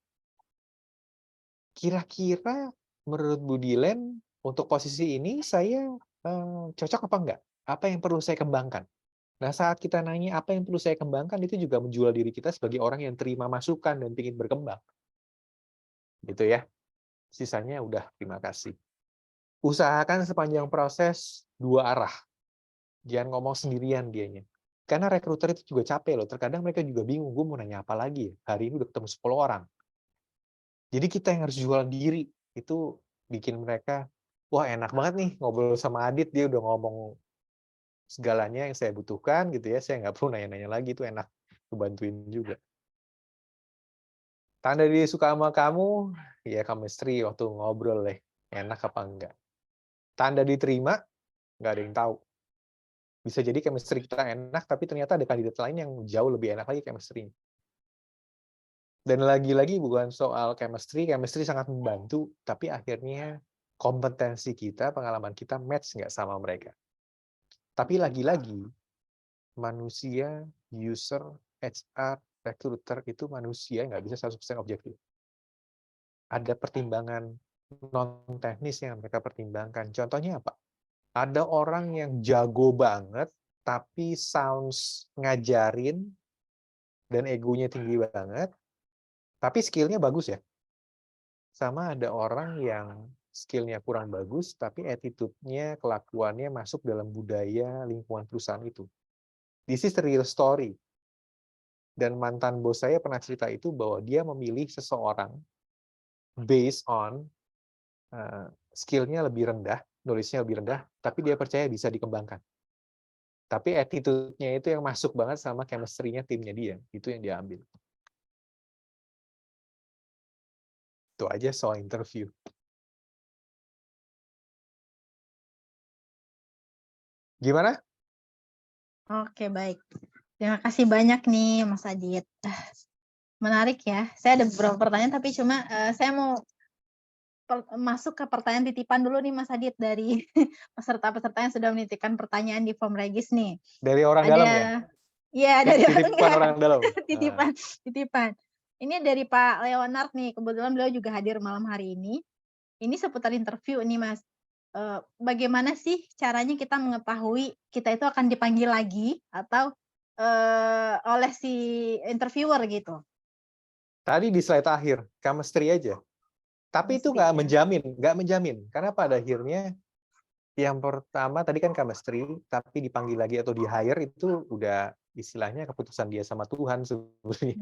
Kira-kira menurut Bu Dilen, untuk posisi ini saya cocok apa enggak? Apa yang perlu saya kembangkan? Nah, saat kita nanya apa yang perlu saya kembangkan, itu juga menjual diri kita sebagai orang yang terima masukan dan ingin berkembang. Gitu ya. Sisanya udah, terima kasih. Usahakan sepanjang proses dua arah. Jangan ngomong sendirian dianya. Karena rekruter itu juga capek loh. Terkadang mereka juga bingung, gue mau nanya apa lagi ya? Hari ini udah ketemu 10 orang. Jadi kita yang harus jual diri. Itu bikin mereka, wah enak banget nih ngobrol sama Adit, dia udah ngomong segalanya yang saya butuhkan gitu ya, saya nggak perlu nanya-nanya lagi, itu enak, itu bantuin juga. Tanda dia suka sama kamu, ya chemistry waktu ngobrol deh, enak apa enggak. Tanda diterima, nggak ada yang tahu. Bisa jadi chemistry kita enak, tapi ternyata ada kandidat lain yang jauh lebih enak lagi chemistry. Dan lagi-lagi bukan soal chemistry sangat membantu, tapi akhirnya kompetensi kita, pengalaman kita match nggak sama mereka. Tapi lagi-lagi, manusia, user, HR, recruiter itu manusia nggak bisa 100% objektif. Ada pertimbangan non-teknis yang mereka pertimbangkan. Contohnya apa? Ada orang yang jago banget, tapi sounds ngajarin, dan egonya tinggi banget, tapi skill-nya bagus ya. Sama ada orang yang skill-nya kurang bagus, tapi attitude-nya, kelakuannya masuk dalam budaya lingkungan perusahaan itu. This is the real story. Dan mantan bos saya pernah cerita itu bahwa dia memilih seseorang based on skill-nya lebih rendah, knowledge-nya lebih rendah, tapi dia percaya bisa dikembangkan. Tapi attitude-nya itu yang masuk banget sama chemistry-nya timnya dia, itu yang dia ambil. Itu aja soal interview. Gimana? Oke, baik. Terima kasih banyak nih, Mas Adit. Menarik ya. Saya ada beberapa pertanyaan, tapi cuma saya mau masuk ke pertanyaan titipan dulu nih, Mas Adit, dari peserta-peserta yang sudah menitipkan pertanyaan di form regis nih. Dari orang dalam ya? Iya, dari titipan orang dalam. Titipan. Ini dari Pak Leonard nih. Kebetulan beliau juga hadir malam hari ini. Ini seputar interview nih, Mas. Bagaimana sih caranya kita mengetahui kita itu akan dipanggil lagi atau oleh si interviewer gitu? Tadi di slide akhir, chemistry aja. Tapi itu nggak menjamin. Karena pada akhirnya yang pertama tadi kan chemistry, tapi dipanggil lagi atau di-hire itu udah istilahnya keputusan dia sama Tuhan sebenarnya.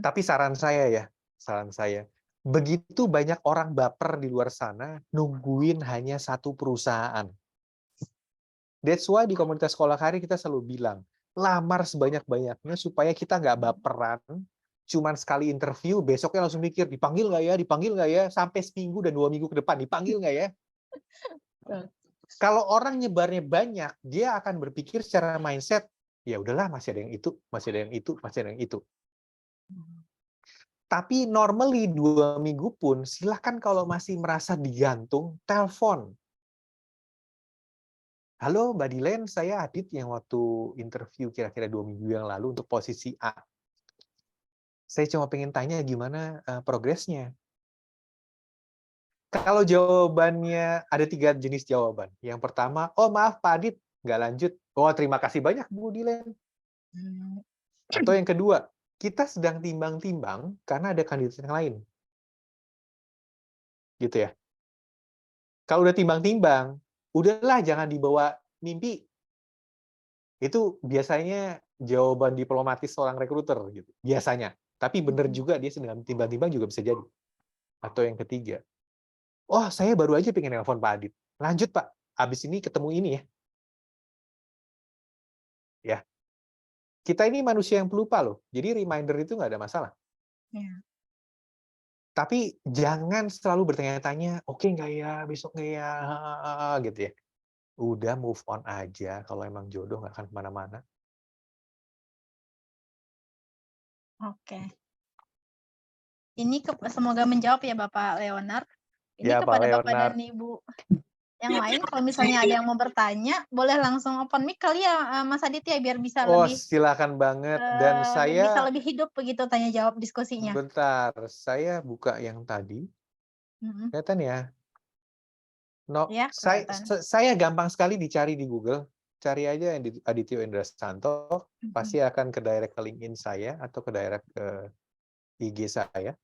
Tapi saran saya, begitu banyak orang baper di luar sana, nungguin hanya satu perusahaan. That's why di komunitas sekolah karir kita selalu bilang, lamar sebanyak-banyaknya supaya kita nggak baperan, cuman sekali interview, besoknya langsung mikir, dipanggil nggak ya, sampai seminggu dan 2 minggu ke depan, dipanggil nggak ya? Kalau orang nyebarnya banyak, dia akan berpikir secara mindset, ya udahlah masih ada yang itu. Tapi normally 2 minggu pun, silahkan kalau masih merasa digantung, telepon. Halo Mbak Dilen, saya Adit yang waktu interview kira-kira 2 minggu yang lalu untuk posisi A. Saya cuma pengen tanya gimana progresnya. Kalau jawabannya ada 3 jenis jawaban. Yang pertama, oh maaf Pak Adit, nggak lanjut. Oh terima kasih banyak Bu Dilen. Atau yang kedua, kita sedang timbang-timbang karena ada kandidat yang lain. Gitu ya. Kalau udah timbang-timbang, udahlah jangan dibawa mimpi. Itu biasanya jawaban diplomatis seorang rekruter gitu. Biasanya. Tapi benar juga dia sedang timbang-timbang juga bisa jadi. Atau yang ketiga, oh saya baru aja pengen nelpon Pak Adit. Lanjut Pak, habis ini ketemu ini ya. Ya. Kita ini manusia yang pelupa loh. Jadi reminder itu nggak ada masalah. Ya. Tapi jangan selalu bertanya-tanya, oke nggak ya, besok nggak ya, gitu ya. Udah move on aja, kalau emang jodoh nggak akan kemana-mana. Oke. Ini semoga menjawab ya Bapak Leonard. Ini Ya, Pak kepada Bapak Leonard. dan Ibu yang lain, kalau misalnya ada yang mau bertanya, boleh langsung open mic kali ya Mas Adit ya, biar bisa Oh, lebih silakan banget. Dan bisa saya, lebih hidup begitu tanya jawab diskusinya. bentar, saya buka yang tadi. Kelihatan ya? No, Ya, kelihatan. saya gampang sekali dicari di Google. Cari aja Adityo Indra Santo, pasti akan ke direct ke LinkedIn saya atau ke direct ke IG saya.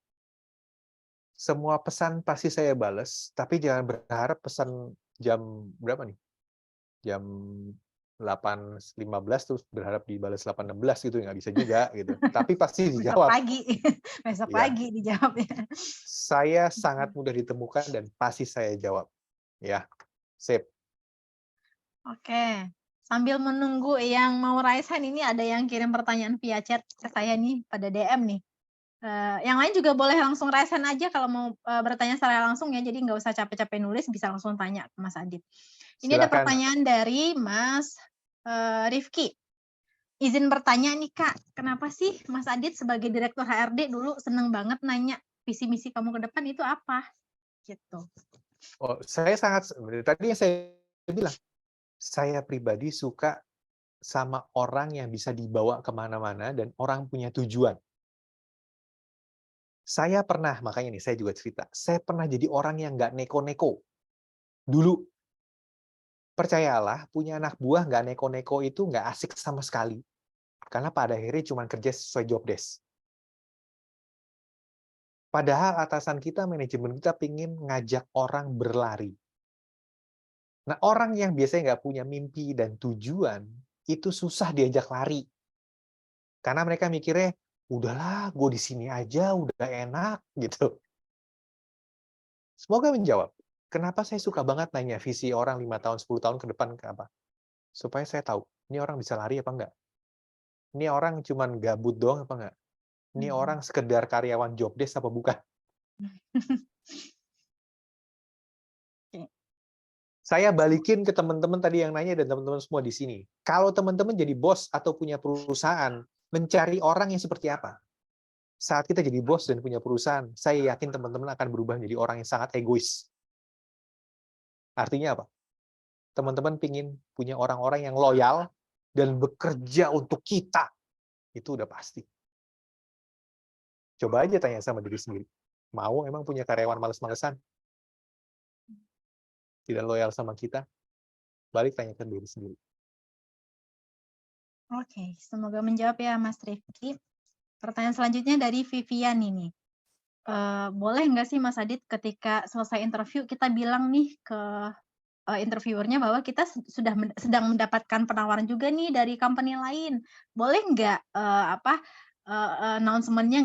Semua pesan pasti saya bales, tapi jangan berharap pesan jam berapa nih? Jam 8.15 terus berharap dibalas 8.16 gitu, nggak bisa juga gitu. Tapi pasti dijawab. Besok Ya. pagi dijawabnya. Saya sangat mudah ditemukan dan pasti saya jawab. Ya, sip. Oke, sambil menunggu yang mau raise hand ini ada yang kirim pertanyaan via chat ke saya nih, pada DM nih. Yang lain juga boleh langsung raise hand aja kalau mau, bertanya secara langsung ya, jadi nggak usah capek-capek nulis, bisa langsung tanya ke Mas Adit. Ini ada Silakan. pertanyaan dari Mas, Rifki. Izin bertanya nih Kak, kenapa sih Mas Adit sebagai Direktur HRD dulu seneng banget nanya visi misi kamu ke depan itu apa? Gitu. Oh, saya sangat tadi yang saya bilang, saya pribadi suka sama orang yang bisa dibawa kemana-mana dan orang punya tujuan. Saya pernah, makanya nih saya juga cerita, saya pernah jadi orang yang nggak neko-neko. Dulu, percayalah, punya anak buah nggak neko-neko itu nggak asik sama sekali. Karena pada akhirnya cuma kerja sesuai job desk. Padahal atasan kita, manajemen kita pingin ngajak orang berlari. Nah, orang yang biasanya nggak punya mimpi dan tujuan, itu susah diajak lari. Karena mereka mikirnya, udahlah, gue di sini aja, udah enak, gitu. Semoga menjawab. Kenapa saya suka banget nanya visi orang 5 tahun, 10 tahun ke depan ke apa? Supaya saya tahu, ini orang bisa lari apa enggak? Ini orang cuman gabut doang apa enggak? Ini orang sekedar karyawan job desk apa bukan? Saya balikin ke teman-teman tadi yang nanya dan teman-teman semua di sini. Kalau teman-teman jadi bos atau punya perusahaan, mencari orang yang seperti apa? Saat kita jadi bos dan punya perusahaan, saya yakin teman-teman akan berubah menjadi orang yang sangat egois. Artinya apa? Teman-teman pingin punya orang-orang yang loyal dan bekerja untuk kita. Itu udah pasti. Coba aja tanya sama diri sendiri. Mau emang punya karyawan males-malesan? Tidak loyal sama kita? Balik tanyakan diri sendiri. Oke, semoga menjawab ya Mas Rifki. Pertanyaan selanjutnya dari Vivian ini. Boleh nggak sih Mas Adit ketika selesai interview kita bilang nih ke interviewernya bahwa kita sedang mendapatkan penawaran juga nih dari company lain. Boleh nggak announcement-nya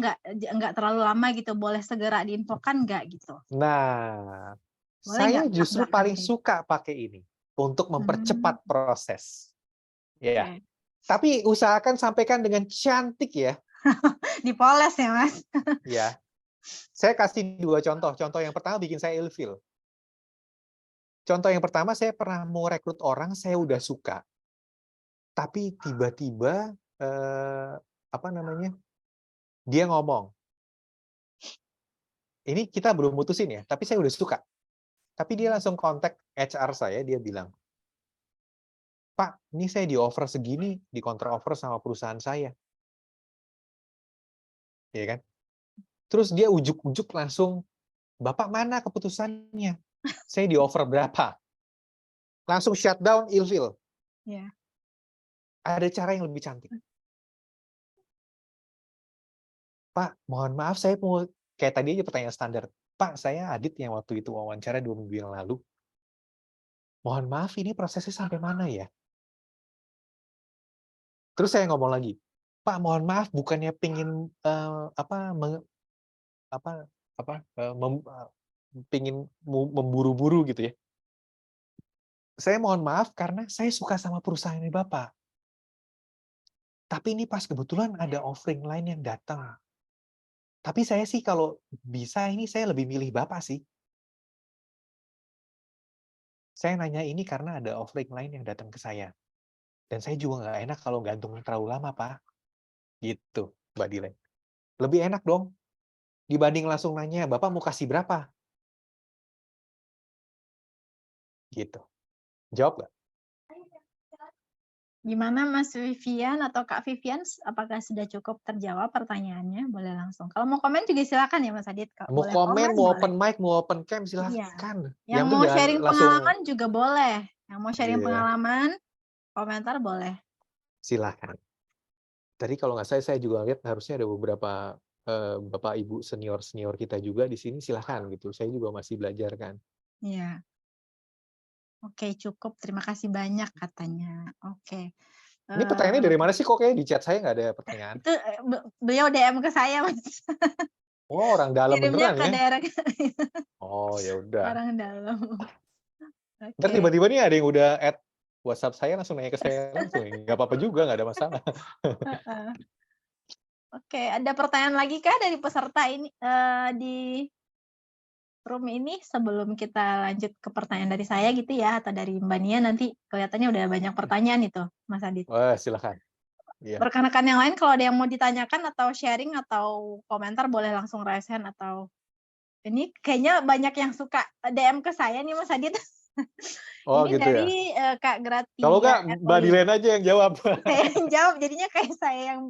nggak terlalu lama gitu, boleh segera diinfokan nggak gitu? Nah, Boleh saya nggak justru belak-belakan paling kayak suka pakai ini untuk mempercepat proses. Ya. oke. Tapi usahakan sampaikan dengan cantik ya. Dipoles ya Mas? Ya. Saya kasih 2 contoh. Contoh yang pertama bikin saya ilfeel. Contoh yang pertama, saya pernah mau rekrut orang, saya udah suka. Tapi tiba-tiba, apa namanya, dia ngomong, ini kita belum mutusin ya, tapi saya udah suka. Tapi dia langsung kontak HR saya, dia bilang, "Pak, ini saya di-offer segini, di-counter-offer sama perusahaan saya." Ya kan? Terus dia ujuk-ujuk langsung, "Bapak mana keputusannya? Saya di-offer berapa?" Langsung shutdown, ilfeel. Iya. Ada cara yang lebih cantik. "Pak, mohon maaf saya mau," kayak tadi aja pertanyaan standar, "Pak, saya Adit yang waktu itu wawancara 2 minggu yang lalu. Mohon maaf ini prosesnya sampai mana ya?" Terus saya ngomong lagi, "Pak, mohon maaf bukannya pengen, apa apa, pengen memburu-buru gitu ya. Saya mohon maaf karena saya suka sama perusahaannya Bapak. Tapi ini pas kebetulan ada offering lain yang datang. Tapi saya sih kalau bisa ini saya lebih milih Bapak sih. Saya nanya ini karena ada offering lain yang datang ke saya. Dan saya juga nggak enak kalau gantung terlalu lama, Pak." Gitu, Mbak Dilan. Lebih enak dong, dibanding langsung nanya, "Bapak mau kasih berapa?" Gitu. Jawab nggak? Gimana Mas Vivian atau Kak Vivian, apakah sudah cukup terjawab pertanyaannya? Boleh langsung. Kalau mau komen juga silakan ya Mas Adit, Mau boleh komen, komen mau boleh. open mic, mau open cam, Iya. silahkan. Yang Yang penting mau jangan sharing langsung pengalaman juga boleh. Yang mau sharing iya, pengalaman, komentar boleh. silahkan. Tadi kalau nggak saya juga lihat harusnya ada beberapa, Bapak Ibu senior-senior kita juga di sini, silahkan gitu. Saya juga masih belajar kan. Iya. Oke, cukup. Terima kasih banyak katanya. Oke. Ini pertanyaannya dari mana sih? Kok kayaknya di chat saya nggak ada pertanyaan? Itu beliau DM ke saya Mas. Oh, orang dalam Kirimnya beneran ke ya? direct Oh, ya udah. orang dalam. Ntar Oke. tiba-tiba nih ada yang udah add WhatsApp saya langsung nanya ke saya langsung, ya nggak apa-apa juga, nggak ada masalah. Heeh. Oke, ada pertanyaan lagi kah dari peserta ini, di room ini sebelum kita lanjut ke pertanyaan dari saya gitu ya, atau dari Mbak Nia nanti kelihatannya udah banyak pertanyaan itu, Mas Adit. Wah, silakan. Iya. Rekan-rekan yang lain kalau ada yang mau ditanyakan atau sharing atau komentar boleh langsung raise hand atau ini kayaknya banyak yang suka DM ke saya nih Mas Adit. Oh Ini gitu ya? dari, Kak Kalau Gratia nggak Mbak Etoli. Dilen aja yang jawab. Saya yang jawab jadinya kayak saya yang,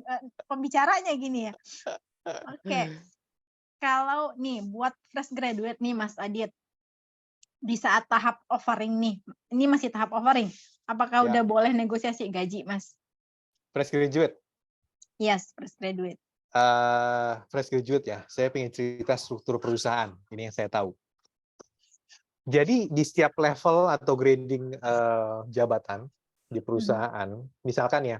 pembicaranya gini ya. Oke, kalau nih buat fresh graduate nih Mas Adit, di saat tahap offering nih, ini masih tahap offering, apakah udah Ya, boleh negosiasi gaji Mas? fresh graduate. Yes, fresh graduate. Fresh graduate ya, saya pengen cerita struktur perusahaan, ini yang saya tahu. Jadi di setiap level atau grading jabatan di perusahaan, misalkan ya,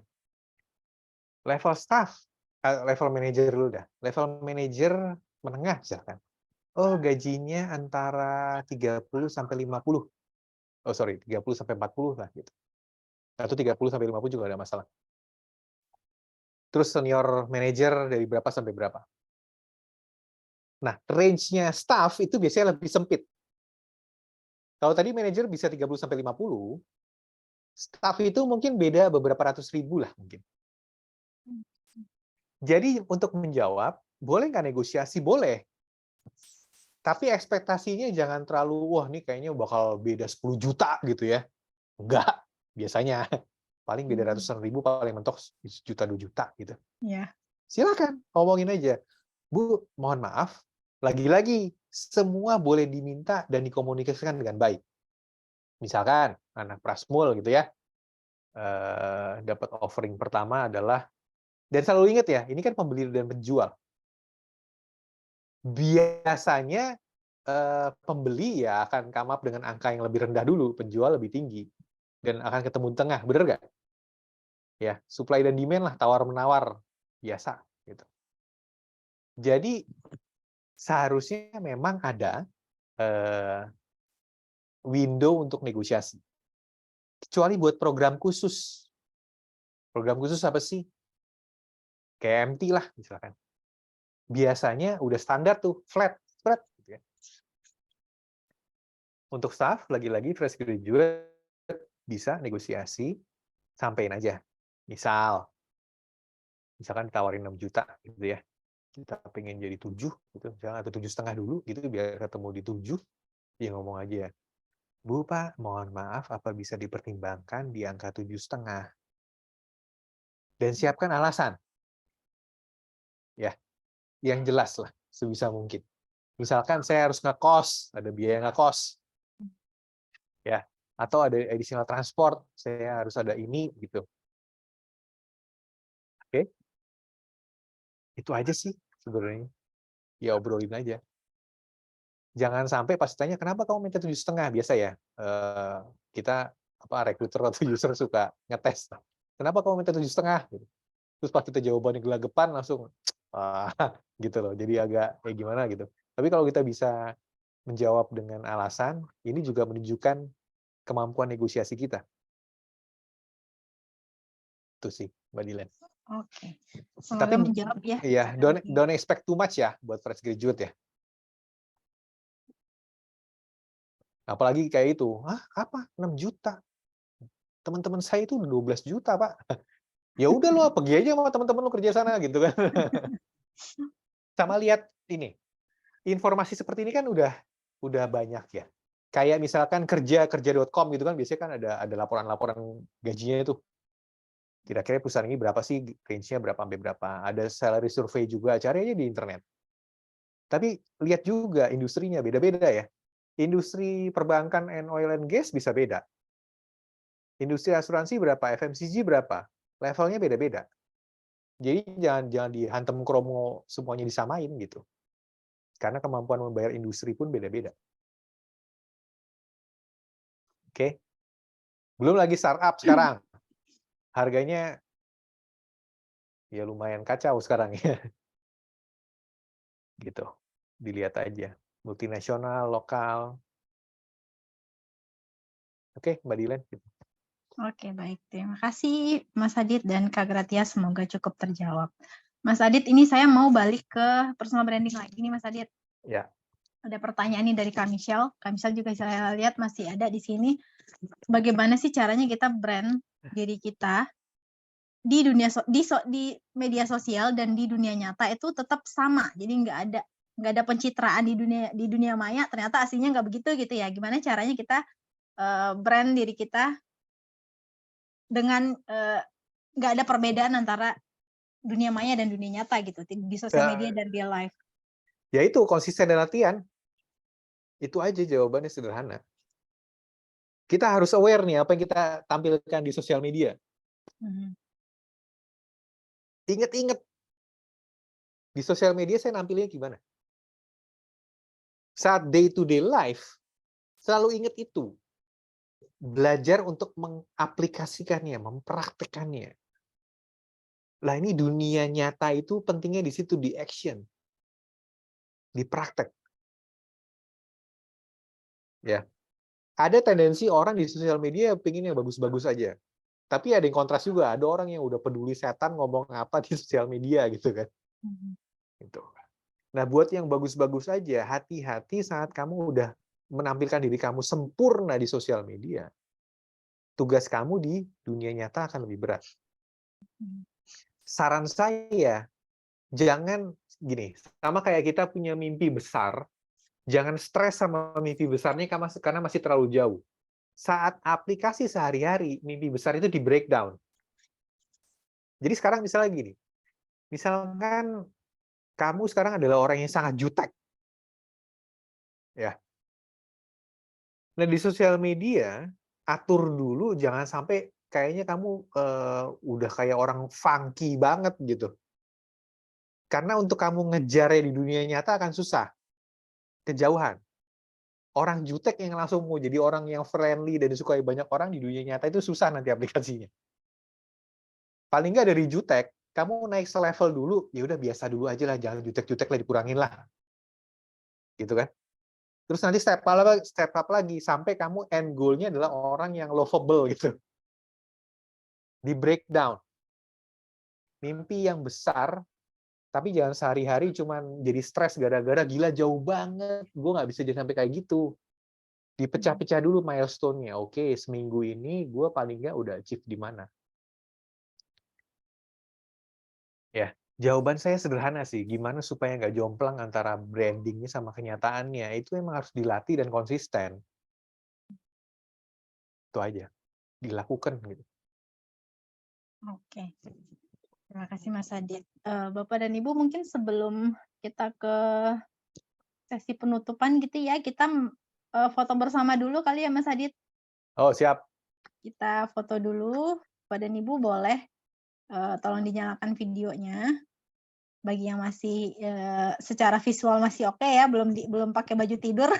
level staff, level manager dulu dah, level manager menengah misalkan. Oh, gajinya antara 30 sampai 50. Oh, sorry, 30 sampai 40 lah gitu. Atau 30 sampai 50 juga ada masalah. Terus senior manager dari berapa sampai berapa. Nah, range-nya staff itu biasanya lebih sempit. Kalau tadi manajer bisa 30 sampai 50, staff itu mungkin beda beberapa ratus ribu lah mungkin. Jadi untuk menjawab, boleh nggak negosiasi? Boleh. Tapi ekspektasinya jangan terlalu, wah ini kayaknya bakal beda 10 juta gitu ya. Enggak, biasanya. Paling beda ratusan ribu, paling mentok juta 2 juta gitu. Iya. Silakan, ngomongin aja. Bu, mohon maaf, lagi-lagi semua boleh diminta dan dikomunikasikan dengan baik. Misalkan anak Prasmul gitu ya, dapat offering pertama adalah, dan selalu ingat ya, ini kan pembeli dan penjual. Biasanya pembeli ya akan come up dengan angka yang lebih rendah dulu, penjual lebih tinggi, dan akan ketemu di tengah, bener nggak? Ya, supply dan demand lah, tawar-menawar, biasa gitu. Jadi seharusnya memang ada window untuk negosiasi. Kecuali buat program khusus. Program khusus apa sih? KMT lah misalkan. Biasanya udah standar tuh, flat. Gitu ya. Untuk staff, lagi-lagi fresh graduate bisa negosiasi, sampein aja. Misalkan ditawarin 6 juta gitu ya. Kita pengen jadi 7 gitu, misalkan, atau 7,5 dulu gitu biar ketemu di 7, ya ngomong aja. Bu, Pak, mohon maaf apa bisa dipertimbangkan di angka 7,5. Dan siapkan alasan. Ya, yang jelas lah, sebisa mungkin. Misalkan saya harus ngekos, ada biaya ngekos. Ya, atau ada additional transport, saya harus ada ini gitu. Oke? Itu aja sih sebenarnya. Ya obrolin aja. Jangan sampai pas tanya, "Kenapa kamu minta 7,5?" Biasa ya, kita recruiter atau user suka ngetes. "Kenapa kamu minta 7,5?" Gitu. Terus pas kita jawabannya gelagapan langsung, wah, gitu loh. Jadi agak kayak gimana gitu. Tapi kalau kita bisa menjawab dengan alasan, ini juga menunjukkan kemampuan negosiasi kita. Itu sih, Mbak Dilan. Oke. Tapi Semoga menjawab ya. iya, don't expect too much ya buat fresh graduate ya. Apalagi kayak itu, "Hah, apa? 6 juta? Teman-teman saya itu udah 12 juta, Pak." Ya udah lo pergi aja sama teman-teman lo kerja sana gitu kan. Sama lihat ini, informasi seperti ini kan udah banyak ya. Kayak misalkan kerja.com gitu kan biasanya kan ada laporan-laporan gajinya itu. Kira-kira perusahaan ini berapa sih, range-nya berapa sampai berapa. Ada salary survey juga, cari aja di internet. Tapi lihat juga industrinya beda-beda ya. Industri perbankan and oil and gas bisa beda. Industri asuransi berapa, FMCG berapa. Levelnya beda-beda. Jadi jangan dihantam kromo semuanya disamain gitu. Karena kemampuan membayar industri pun beda-beda. Oke. Belum lagi startup sekarang. Harganya ya lumayan kacau sekarang ya. Gitu. Dilihat aja. Multinasional, lokal. Oke, Mbak Dilan. Oke, baik. Terima kasih Mas Adit dan Kak Gratia, semoga cukup terjawab. Mas Adit, ini saya mau balik ke personal branding lagi nih Mas Adit. Ya. Ada pertanyaan nih dari Kak Michelle. Kak Michelle juga saya lihat masih ada di sini. Bagaimana sih caranya kita brand diri kita di dunia di media sosial dan di dunia nyata itu tetap sama. Jadi nggak ada pencitraan di dunia maya, ternyata aslinya nggak begitu gitu ya. Gimana caranya kita brand diri kita dengan nggak ada perbedaan antara dunia maya dan dunia nyata gitu di sosial media dan real life. Ya itu konsisten dan latihan. Itu aja jawabannya sederhana. Kita harus aware nih apa yang kita tampilkan di sosial media. Ingat-ingat di sosial media saya nampilnya gimana? Saat day to day life selalu ingat itu. Belajar untuk mengaplikasikannya, mempraktekannya. Lah ini dunia nyata itu pentingnya di situ, di action. Di praktek. Ya. Ada tendensi orang di sosial media pengen yang bagus-bagus aja. Tapi ada yang kontras juga, ada orang yang udah peduli setan ngomong apa di sosial media gitu kan. Gitu. Nah, buat yang bagus-bagus aja, hati-hati saat kamu udah menampilkan diri kamu sempurna di sosial media. Tugas kamu di dunia nyata akan lebih berat. Saran saya, jangan gini, sama kayak kita punya mimpi besar, jangan stres sama mimpi besarnya karena masih terlalu jauh. Saat aplikasi sehari-hari, mimpi besar itu di breakdown. Jadi sekarang misalnya gini, misalkan kamu sekarang adalah orang yang sangat jutek. Ya. Nah, di sosial media, atur dulu jangan sampai kayaknya kamu udah kayak orang funky banget gitu. Karena untuk kamu ngejarnya di dunia nyata akan susah. Kejauhan. Orang jutek yang langsung mau jadi orang yang friendly dan disukai banyak orang di dunia nyata itu susah nanti aplikasinya. Paling nggak dari jutek, kamu naik selevel dulu, ya udah biasa dulu aja lah, jangan jutek-jutek lah, dikurangin lah. Gitu kan? Terus nanti step up lagi sampai kamu end goal-nya adalah orang yang lovable gitu. Di breakdown. Mimpi yang besar, tapi jangan sehari-hari cuman jadi stres gara-gara gila jauh banget, gue nggak bisa jadi sampai kayak gitu. Dipecah-pecah dulu milestone-nya. Oke, seminggu ini gue paling nggak udah achieve di mana. Ya, jawaban saya sederhana sih. Gimana supaya nggak jomplang antara brandingnya sama kenyataannya. Itu memang harus dilatih dan konsisten. Itu aja. Dilakukan gitu. Oke. Terima kasih Mas Adit. Bapak dan Ibu mungkin sebelum kita ke sesi penutupan gitu ya, kita foto bersama dulu kali ya Mas Adit. Oh, siap. Kita foto dulu. Bapak dan Ibu boleh tolong dinyalakan videonya. Bagi yang masih secara visual masih oke ya, belum pakai baju tidur.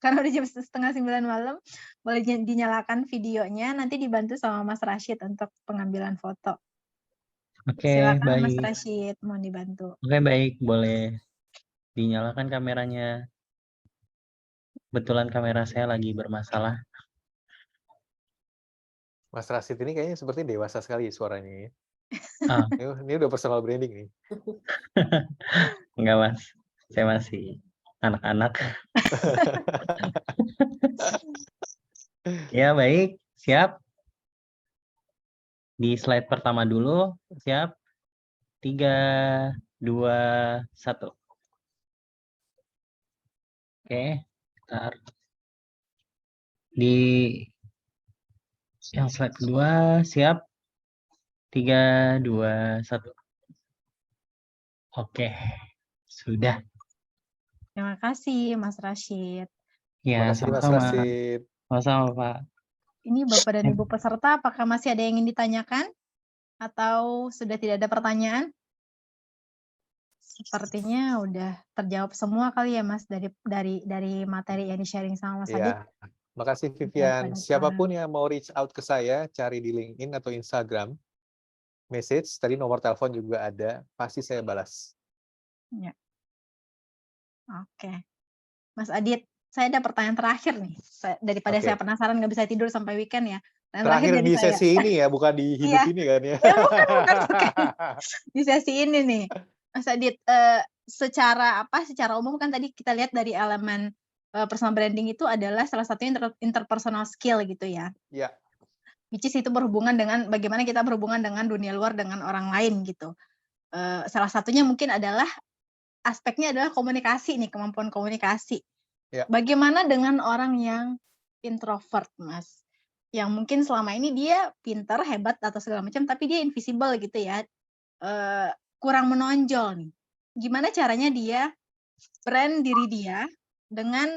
Karena udah jam 8:30 malam, boleh dinyalakan videonya, nanti dibantu sama Mas Rashid untuk pengambilan foto. Oke, Silakan Mas baik. Rashid, mohon dibantu. Oke, baik. Boleh dinyalakan kameranya. Kebetulan kamera saya lagi bermasalah. Mas Rasid ini kayaknya seperti dewasa sekali suaranya. Ah, Ini udah personal branding nih. enggak, Mas. Saya masih anak-anak. Ya, baik. Siap. Di slide pertama dulu. Siap. 3, 2, 1. Oke. Bentar. Di yang slide kedua. Siap. 3, 2, 1. Oke. Sudah. Terima kasih Mas Rashid. Terima Ya, kasih Mas sama-sama. Rasid. Sama-sama, Pak. Ini Bapak dan Ibu peserta, apakah masih ada yang ingin ditanyakan? Atau sudah tidak ada pertanyaan? Sepertinya udah terjawab semua kali ya Mas dari materi yang di-sharing sama Mas Adit. Ya, makasih Udah Vivian. pada Siapapun yang mau reach out ke saya, cari di LinkedIn atau Instagram, message, tadi nomor telepon juga ada, pasti saya balas. Ya. Oke. Mas Adit, saya ada pertanyaan terakhir nih. Daripada Oke. saya penasaran nggak bisa tidur sampai weekend ya. Dan terakhir Terakhir jadi di saya. sesi ini ya, bukan di hidup Iya. ini kan ya? Bukan. Di sesi ini nih, Mas Adit, secara umum kan tadi kita lihat dari elemen, personal branding itu adalah salah satunya interpersonal skill gitu ya. Iya. Which is itu berhubungan dengan bagaimana kita berhubungan dengan dunia luar, dengan orang lain gitu. Salah satunya mungkin adalah aspeknya adalah komunikasi nih, kemampuan komunikasi. Ya. Bagaimana dengan orang yang introvert, Mas? Yang mungkin selama ini dia pintar, hebat atau segala macam, tapi dia invisible gitu ya, kurang menonjol nih. Gimana caranya dia brand diri dia dengan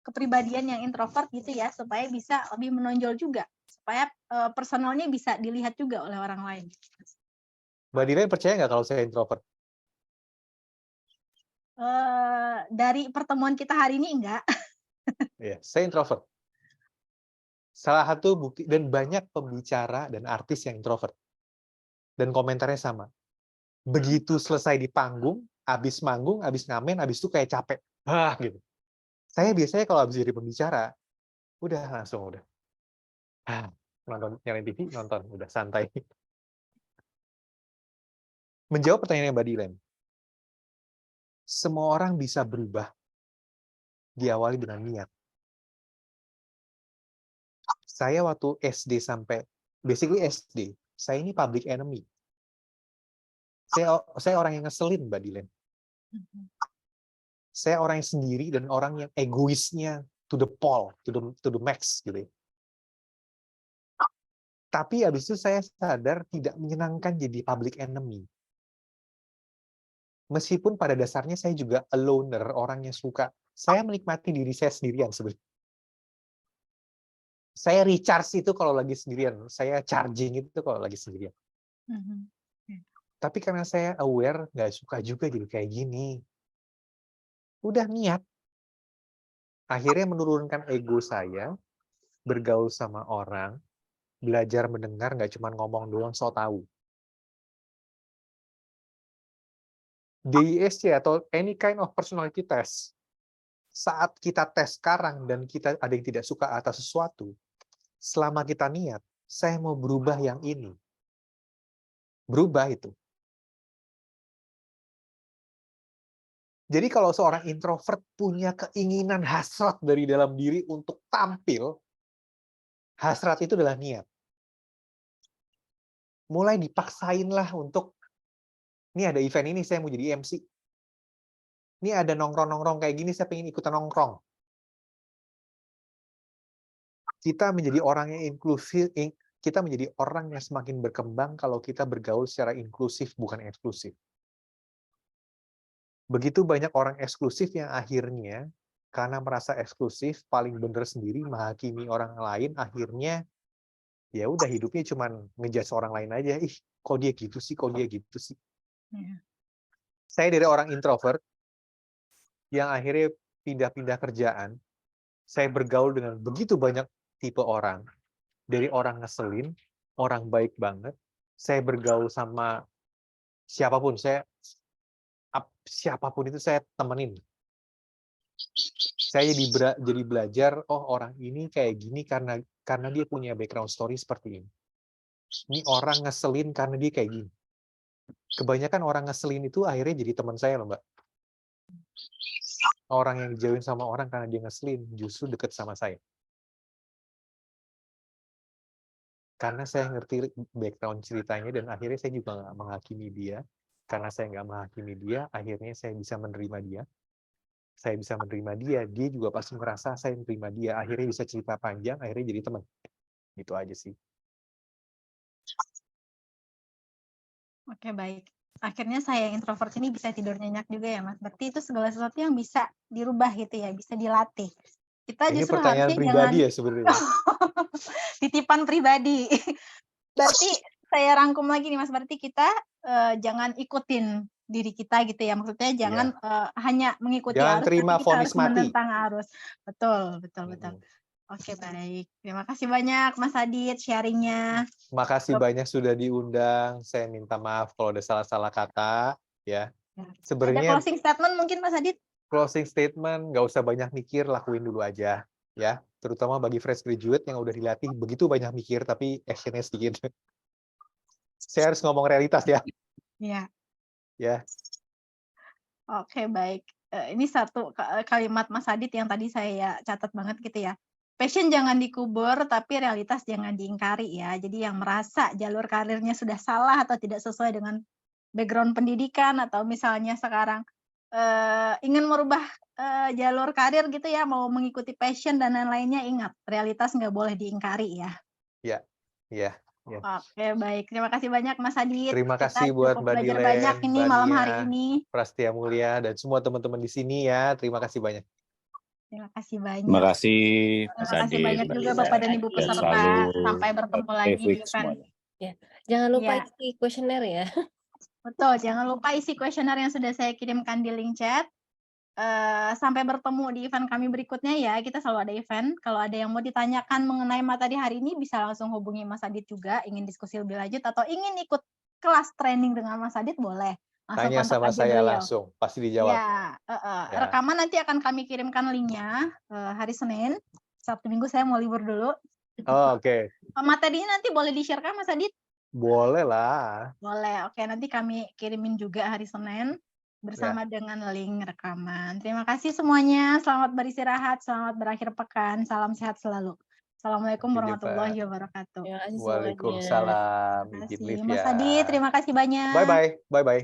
kepribadian yang introvert gitu ya, supaya bisa lebih menonjol juga, supaya personalnya bisa dilihat juga oleh orang lain. Mbak Diren percaya nggak kalau saya introvert? Dari pertemuan kita hari ini enggak. Iya, saya introvert. Salah satu bukti, dan banyak pembicara dan artis yang introvert. Dan komentarnya sama. Begitu selesai di panggung, habis manggung, habis ngamen, habis itu kayak capek. Gitu. Saya biasanya kalau habis jadi pembicara, udah langsung udah. Nonton, nyalain TV, nonton, udah santai. Menjawab pertanyaan Mbak Diren, semua orang bisa berubah diawali dengan niat. Saya waktu SD sampai, basically SD, saya ini public enemy. Saya orang yang ngeselin, Mbak Diren. Saya orang yang sendiri dan orang yang egoisnya to the pole, to the max gitu ya. Tapi habis itu saya sadar tidak menyenangkan jadi public enemy. Meskipun pada dasarnya saya juga a loner, orang yang suka. Saya menikmati diri saya sendirian sebenarnya. Saya recharge itu kalau lagi sendirian. Saya charging itu kalau lagi sendirian. Tapi karena saya aware, nggak suka juga jadi kayak gini. Udah niat. Akhirnya menurunkan ego saya, bergaul sama orang, belajar mendengar, nggak cuma ngomong doang, so tahu. DISC atau any kind of personality test, saat kita tes sekarang dan kita ada yang tidak suka atas sesuatu, selama kita niat, saya mau berubah yang ini. Berubah itu. Jadi kalau seorang introvert punya keinginan hasrat dari dalam diri untuk tampil, hasrat itu adalah niat. Mulai dipaksainlah untuk, ini ada event ini, saya mau jadi MC. Ini ada nongkrong-nongkrong kayak gini, saya pengen ikutan nongkrong. Kita menjadi orang yang inklusif, kita menjadi orang yang semakin berkembang kalau kita bergaul secara inklusif, bukan eksklusif. Begitu banyak orang eksklusif yang akhirnya, karena merasa eksklusif, paling benar sendiri, menghakimi orang lain, akhirnya, ya udah hidupnya cuman ngejudge orang lain aja. Ih, kok dia gitu sih, kok dia gitu sih. Saya dari orang introvert, yang akhirnya pindah-pindah kerjaan, saya bergaul dengan begitu banyak tipe orang. Dari orang ngeselin, orang baik banget, saya bergaul sama siapapun, siapapun itu saya temenin. Saya jadi belajar, oh orang ini kayak gini karena dia punya background story seperti ini. Ini orang ngeselin karena dia kayak gini. Kebanyakan orang ngeselin itu akhirnya jadi teman saya loh, Mbak. Orang yang dijauhin sama orang karena dia ngeselin, justru deket sama saya. Karena saya ngerti background ceritanya dan akhirnya saya juga nggak menghakimi dia. Karena saya nggak menghakimi dia, akhirnya saya bisa menerima dia. Saya bisa menerima dia, dia juga pasti merasa saya menerima dia. Akhirnya bisa cerita panjang, akhirnya jadi teman. Gitu aja sih. Oke, baik. Akhirnya saya yang introvert ini bisa tidur nyenyak juga ya, Mas. Berarti itu segala sesuatu yang bisa dirubah gitu ya, bisa dilatih. Kita Ini justru pertanyaan harusnya pribadi jangan ya sebenarnya. titipan pribadi. Berarti saya rangkum lagi nih, Mas. Berarti kita jangan ikutin diri kita gitu ya. Maksudnya jangan hanya mengikuti Jangan arus, terima tapi kita vonis harus mati. menentang arus. Betul. Oke, baik. Terima kasih banyak Mas Adit sharing-nya. Makasih banyak sudah diundang. Saya minta maaf kalau ada salah-salah kata. Ya. Ada Sebenarnya closing statement mungkin Mas Adit? closing statement, nggak usah banyak mikir, lakuin dulu aja. ya, terutama bagi fresh graduate yang udah dilatih begitu banyak mikir tapi action-nya sedikit. Saya harus ngomong realitas ya. Iya. Ya, Oke, baik. Ini satu kalimat Mas Adit yang tadi saya catat banget gitu ya. Passion jangan dikubur, tapi realitas jangan diingkari ya. Jadi yang merasa jalur karirnya sudah salah atau tidak sesuai dengan background pendidikan atau misalnya sekarang ingin merubah jalur karir gitu ya, mau mengikuti passion dan lain-lainnya, ingat realitas nggak boleh diingkari ya. ya, ya. Oke, baik. Terima kasih banyak Mas Adit. Terima Kita kasih buat cukup Mbak belajar Dilen, banyak ini Mbak malam Nia, hari ini. Prastia Mulia, dan semua teman-teman di sini ya. Terima kasih banyak. Terima kasih banyak. Terima kasih Mas Terima kasih Adit, banyak Mbak juga Dila. Bapak dan Ibu Sehat peserta. selalu. Sampai bertemu lagi Stay di fit event. semuanya. Ya, jangan lupa Iya. isi kuesioner ya. Betul, jangan lupa isi kuesioner yang sudah saya kirimkan di link chat. Sampai bertemu di event kami berikutnya ya. Kita selalu ada event. Kalau ada yang mau ditanyakan mengenai materi hari ini, bisa langsung hubungi Mas Adit juga. Ingin diskusi lebih lanjut atau ingin ikut kelas training dengan Mas Adit, boleh. Langsung Tanya kontak sama aja saya beliau. langsung, pasti dijawab. Ya, Ya. rekaman nanti akan kami kirimkan linknya hari Senin. Sabtu Minggu saya mau libur dulu. Oh, oke. Materinya nanti boleh di-share-kan Mas Adit? Boleh lah. Boleh. Oke, nanti kami kirimin juga hari Senin bersama dengan link rekaman. Terima kasih semuanya. Selamat beristirahat, selamat berakhir pekan. Salam sehat selalu. Assalamualaikum Sampai warahmatullahi jumpa. wabarakatuh. Terima kasih semuanya. Waalaikumsalam. Terima Izin kasih live Mas ya. Adit, terima kasih banyak. Bye-bye. Bye-bye.